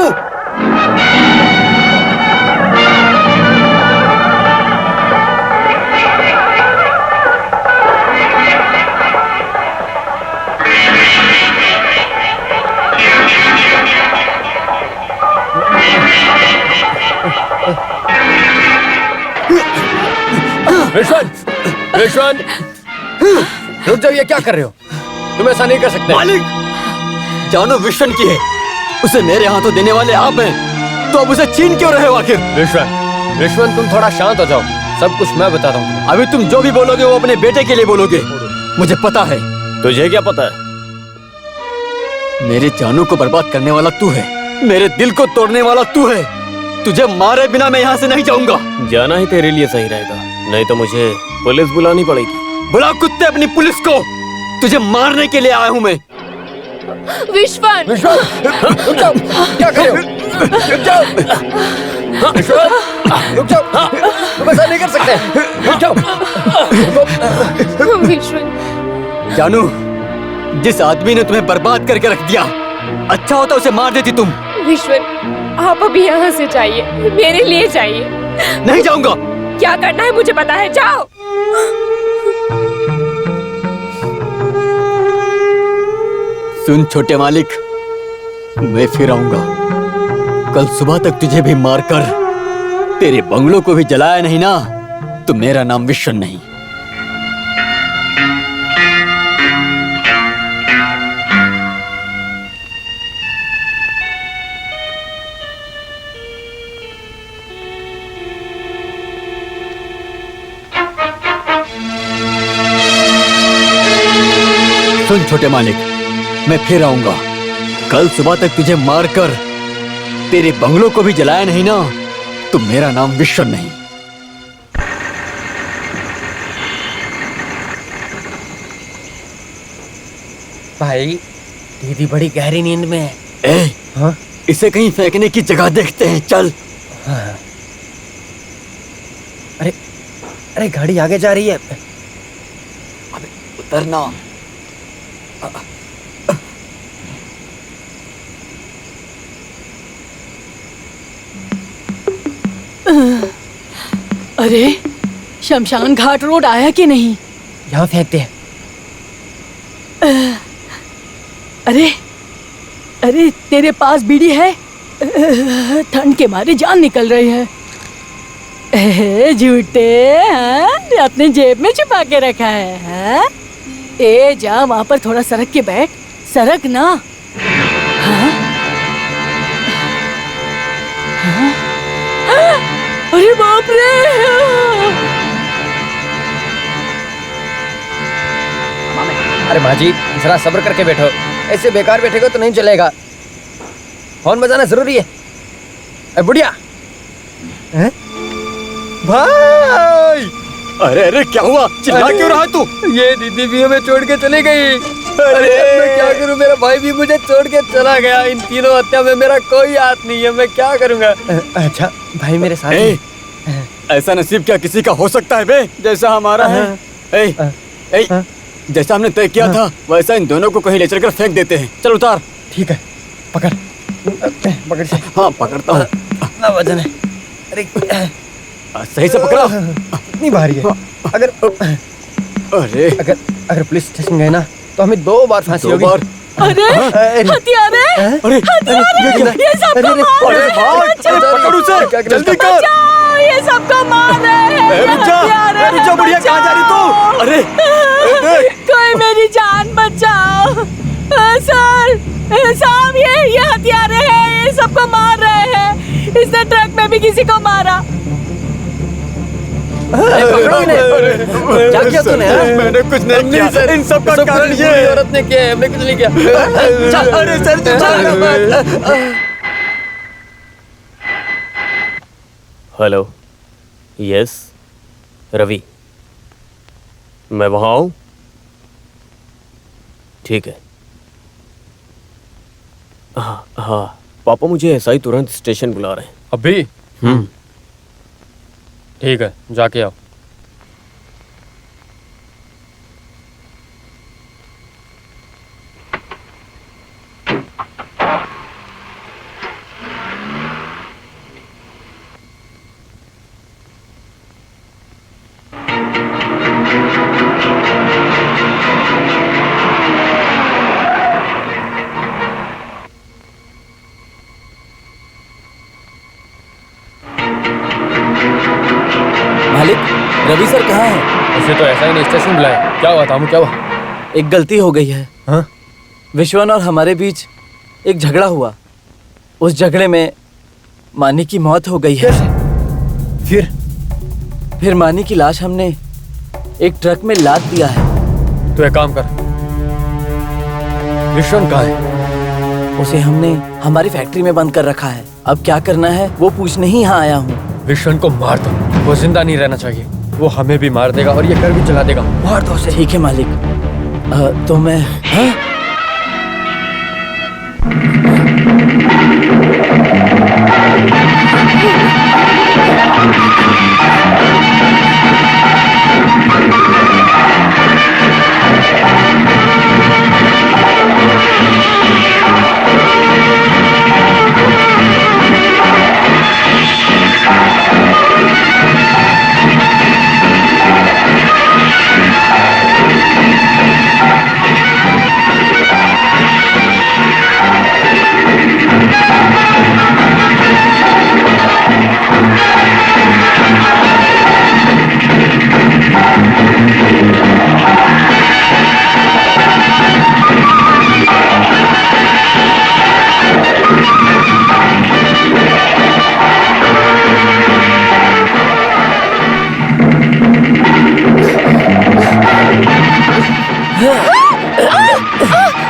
विश्वन, रुक जाओ, ये क्या कर रहे हो? तुम ऐसा नहीं कर सकते। मालिक, जानू विश्वन की है, उसे मेरे हाथों देने वाले आप हैं, तो अब उसे छीन क्यों रहे हो आखिर? विश्वन तुम थोड़ा शांत हो जाओ, सब कुछ मैं बताता हूँ। अभी तुम जो भी बोलोगे वो अपने बेटे के लिए बोलोगे, मुझे पता है। तुझे क्या पता है? मेरे जानू को बर्बाद करने वाला तू है, मेरे दिल को तोड़ने वाला तू है। तुझे मारे बिना मैं यहाँ से नहीं जाऊंगा। जाना ही तेरे लिए सही रहेगा, नहीं तो मुझे पुलिस बुलानी पड़ेगी। बुला कुत्ते अपनी पुलिस को, तुझे मारने के लिए आया हूँ मैं। विश्वन, रुक जाओ, क्या कर रहे हो? रुक जाओ, विश्वन, रुक जाओ, तुम ऐसा नहीं कर सकते। रुक जाओ। विश्वन। जानू, जिस आदमी ने तुम्हें बर्बाद करके रख दिया, अच्छा होता उसे मार देती तुम। विश्वन, आप अभी यहाँ से जाइए, मेरे लिए जाइए। नहीं जाऊंगा। क्या करना है मुझे पता है, जाओ। सुन छोटे मालिक, मैं फिर आऊंगा। कल सुबह तक तुझे भी मारकर तेरे बंगलों को भी जलाया नहीं ना, तो मेरा नाम विश्वन नहीं। सुन छोटे मालिक, मैं फिर आऊंगा। कल सुबह तक तुझे मारकर तेरे बंगलों को भी जलाया नहीं ना, तो मेरा नाम विश्वन नहीं। भाई, दीदी बड़ी गहरी नींद में है। हाँ? इसे कहीं फेंकने की जगह देखते हैं, चल। हाँ। अरे अरे, गाड़ी आगे जा रही है। अबे उतरना। अरे शमशान घाट रोड आया कि नहीं? यहाँ फेंकते हैं। अरे अरे, तेरे पास बीड़ी है? ठंड के मारे जान निकल रही है। झूठे, हाँ? अपने जेब में छुपा के रखा है, हाँ? ए जा वहाँ पर थोड़ा सरक के बैठ, सरक ना। हाँ? हाँ? अरे बाप रे! अरे माँ जी जरा सब्र करके बैठो, ऐसे बेकार बैठेगा तो नहीं चलेगा। फोन बजाना जरूरी है। अरे बुढ़िया भाई, अरे अरे क्या हुआ? चिल्ला क्यों रहा है तू? ये दीदी भी हमें छोड़ के चली गई। अरे मैं क्या करूं, मेरा भाई भी मुझे छोड़ के चला गया। इन तीनों हत्या में मेरा कोई हाथ नहीं है, मैं क्या करूंगा? अच्छा भाई मेरे साथ ए, ऐसा नसीब क्या किसी का हो सकता है बे, जैसा हमारा है? जैसा हमने तय किया था वैसा इन दोनों को कहीं ले चलकर फेंक देते हैं। चल उतार। ठीक है, पकड़ पकड़ से। हाँ पकड़ता हूँ। ना वजन है। अरे सही से पकड़ा। इतनी भारी है। अगर अगर पुलिस स्टेशन गए ना तो हमें 2 बार फांसी होगी। अरे हथियार है! अरे ये सबको मार रहे हैं! पकड़ उसे, जल्दी कर। बचाओ, ये सबको मार रहे हैं! रुक जा बुढ़िया, कहाँ जा रही तू? अरे कोई मेरी जान बचाओ! सर साहब, ये हथियारे हैं, ये सबको मार रहे हैं। इसने ट्रक में भी किसी को मारा। पकड़ो इन्हें। क्या किया तूने? मैंने कुछ नहीं किया सर, इन सब का कारण ये औरत ने किया है, हमने कुछ नहीं किया। चल अरे सर तू चल। हेलो, यस रवि, मैं वहाँ आऊँ? ठीक है। हाँ पापा मुझे एसआई तुरंत स्टेशन बुला रहे हैं। अभी? ठीक है, जाके आओ। रवि सर कहाँ हैं? उसे तो ऐसा ही नहीं स्टेशन बुलाया। क्या हुआ तामू, क्या हुआ? एक गलती हो गई है। हाँ? विश्वन और हमारे बीच एक झगड़ा हुआ। उस झगड़े में मानी की मौत हो गई है। फिर मानी की लाश हमने एक ट्रक में लाद दिया है। तू एक काम कर, विश्वन कहाँ है? उसे हमने हमारी फैक्ट्री में बंद कर रखा है। अब क्या करना है वो पूछने ही यहाँ आया हूँ। विश्वन को मार दो, वो जिंदा नहीं रहना चाहिए। वो हमें भी मार देगा और ये घर भी चला देगा। मार दो उसे। ठीक है मालिक। तो मैं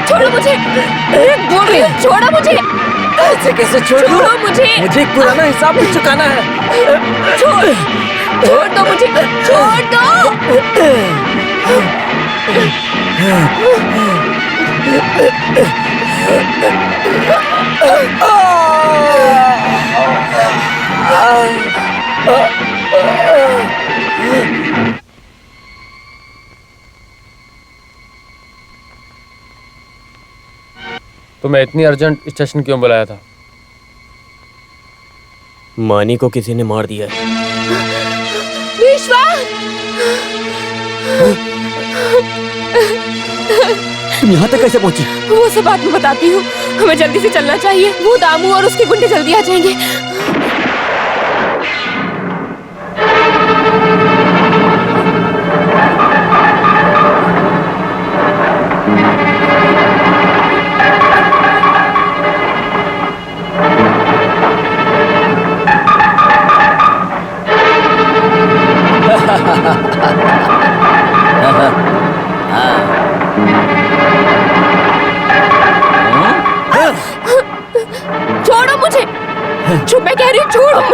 छोड़ो मुझे, बोल रही हूँ, छोड़ो मुझे। ऐसे कैसे छोड़ो? छोड़ो मुझे। मुझे एक पुराना हिसाब भी चुकाना है। छोड़ दो मुझे, छोड़ दो। तुम्हें इतनी अर्जेंट स्टेशन क्यों बुलाया था? मानी को किसी ने मार दिया है। विश्वास! तुम यहाँ तक कैसे पहुंची? वो सब बात मैं बताती हूँ, हमें जल्दी से चलना चाहिए। वो दामू और उसके गुंडे जल्दी आ जाएंगे।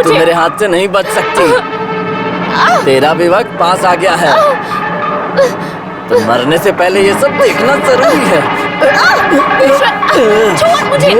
तू मेरे हाथ से नहीं बच सकती। तेरा भी वक्त पास आ गया है। तो मरने से पहले ये सब देखना जरूरी है। छोड़ मुझे।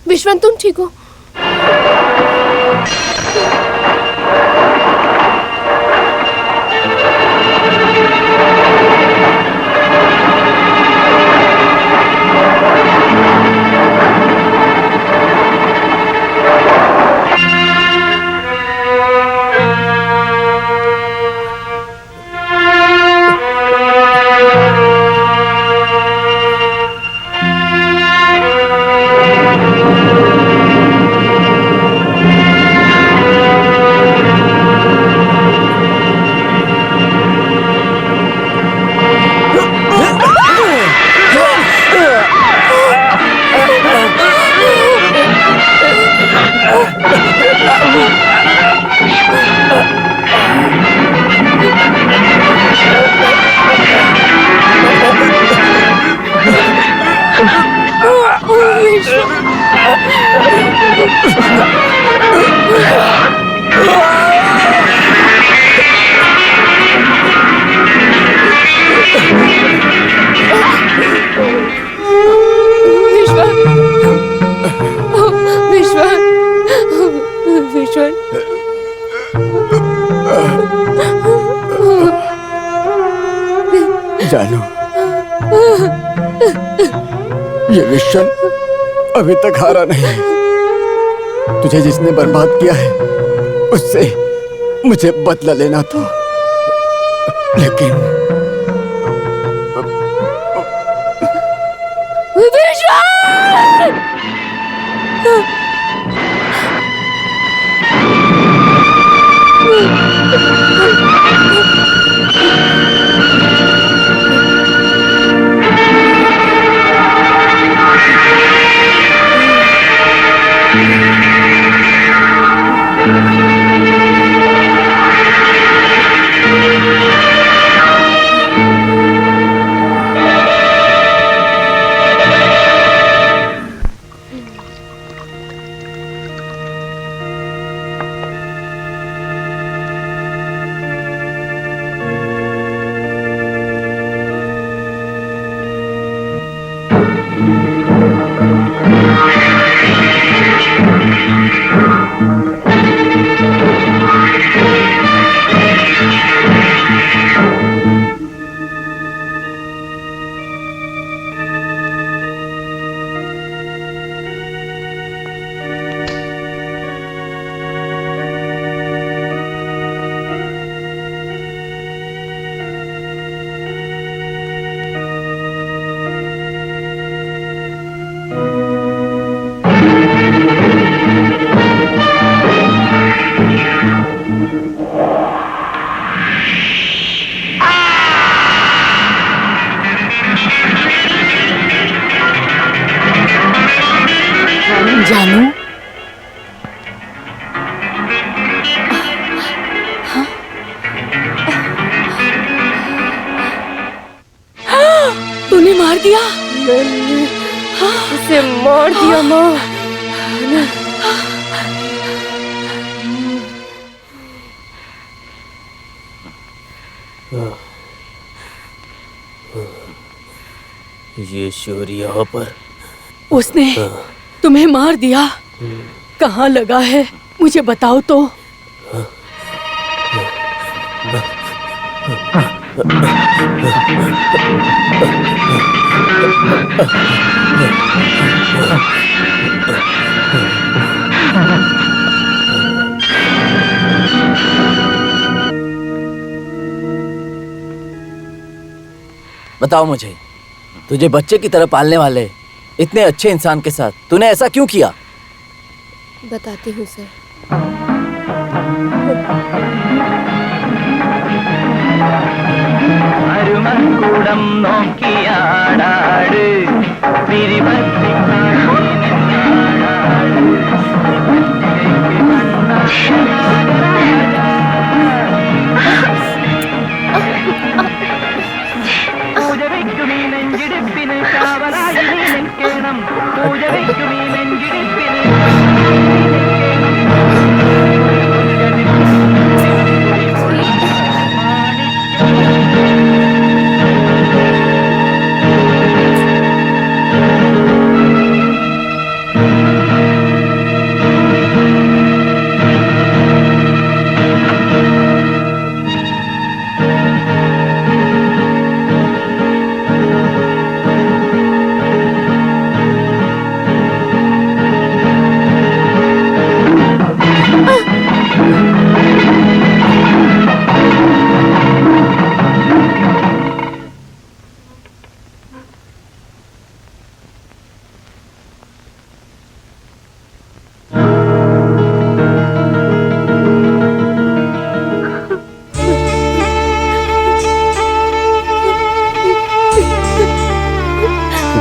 विश्वनाथ तुम ठीक हो? जानू, ये मिशन अभी तक हारा नहीं है। तुझे जिसने बर्बाद किया है उससे मुझे बदला लेना था, लेकिन जानू, तूने मार दिया? मैंने उसे मार दिया माँ। ये शोर यहाँ पर। उसने तुम्हें मार दिया? कहाँ लगा है मुझे बताओ तो। बताओ मुझे, तुझे बच्चे की तरह पालने वाले इतने अच्छे इंसान के साथ तूने ऐसा क्यों किया? बताती हूँ सर। അരുമക്കൂടം നോക്കിയാടാട് പിരിപറ്റി പൂജ വയ്ക്കും ഈ നെഞ്ചിടിപ്പിന് കാവലായി നീ നിൽക്കണം. പൂജ വയ്ക്കും ഈ നെഞ്ചിടിപ്പിന്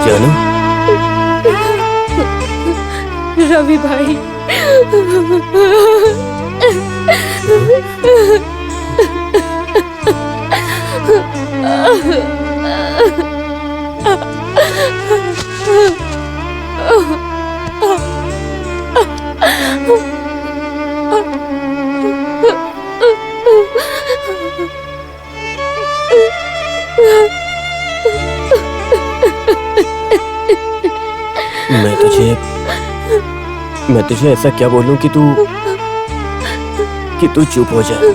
जानू, रवि भाई, मैं तुझे ऐसा क्या बोलूं कि तू चुप हो जाए।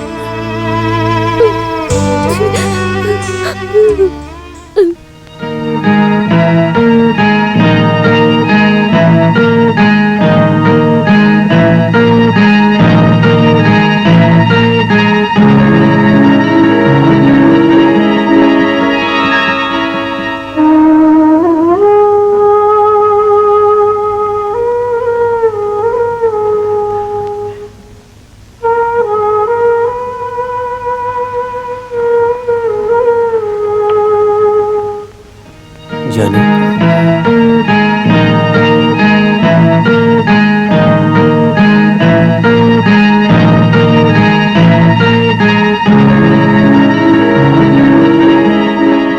जानू,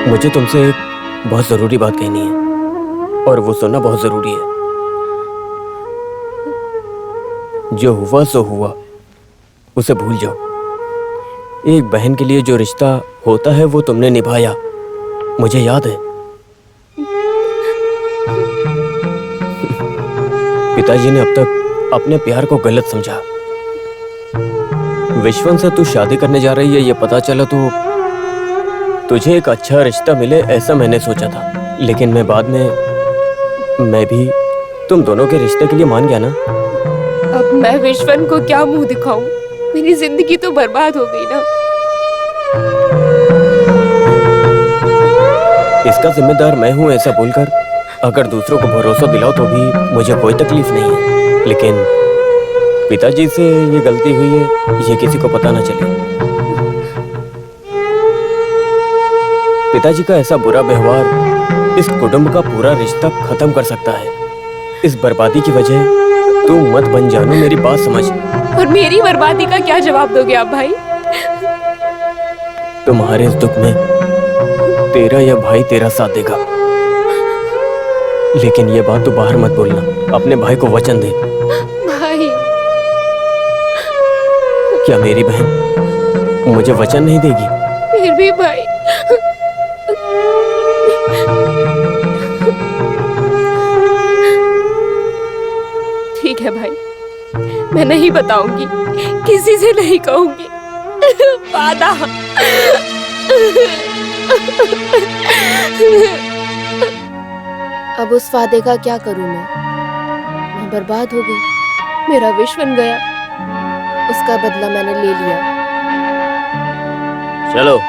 मुझे तुमसे एक बहुत जरूरी बात कहनी है और वो सुनना बहुत जरूरी है। जो हुआ सो हुआ, उसे भूल जाओ। एक बहन के लिए जो रिश्ता होता है वो तुमने निभाया, मुझे याद है। पिताजी ने अब तक अपने प्यार को गलत समझा। विश्वन से तू शादी करने जा रही है ये पता चला तो तुझे एक अच्छा रिश्ता मिले ऐसा मैंने सोचा था, लेकिन बाद में मैं भी तुम दोनों के रिश्ते के लिए मान गया ना। अब मैं विश्वन को क्या मुंह दिखाऊं? मेरी जिंदगी तो बर्बाद हो गई ना। इसका जिम्मेदार मैं हूं ऐसा बोलकर अगर दूसरों को भरोसा दिलाओ तो भी मुझे कोई तकलीफ नहीं है, लेकिन पिताजी से ये गलती हुई है ये किसी को पता ना चले। पिताजी का ऐसा बुरा व्यवहार इस कुटुंब का पूरा रिश्ता खत्म कर सकता है। इस बर्बादी की वजह तू मत बन जानू, मेरी बात समझ। और मेरी बर्बादी का क्या जवाब दोगे आप भाई? तुम्हारे इस दुख में तेरा या भाई तेरा साथ देगा, लेकिन ये बात तू बाहर मत बोलना। अपने भाई को वचन दे। भाई क्या मेरी बहन मुझे वचन नहीं देगी? फिर भी भाई, ठीक है भाई, मैं नहीं बताऊंगी, किसी से नहीं कहूंगी, वादा। अब उस वादे का क्या करूं मैं बर्बाद हो गई, मेरा विष बन गया, उसका बदला मैंने ले लिया। चलो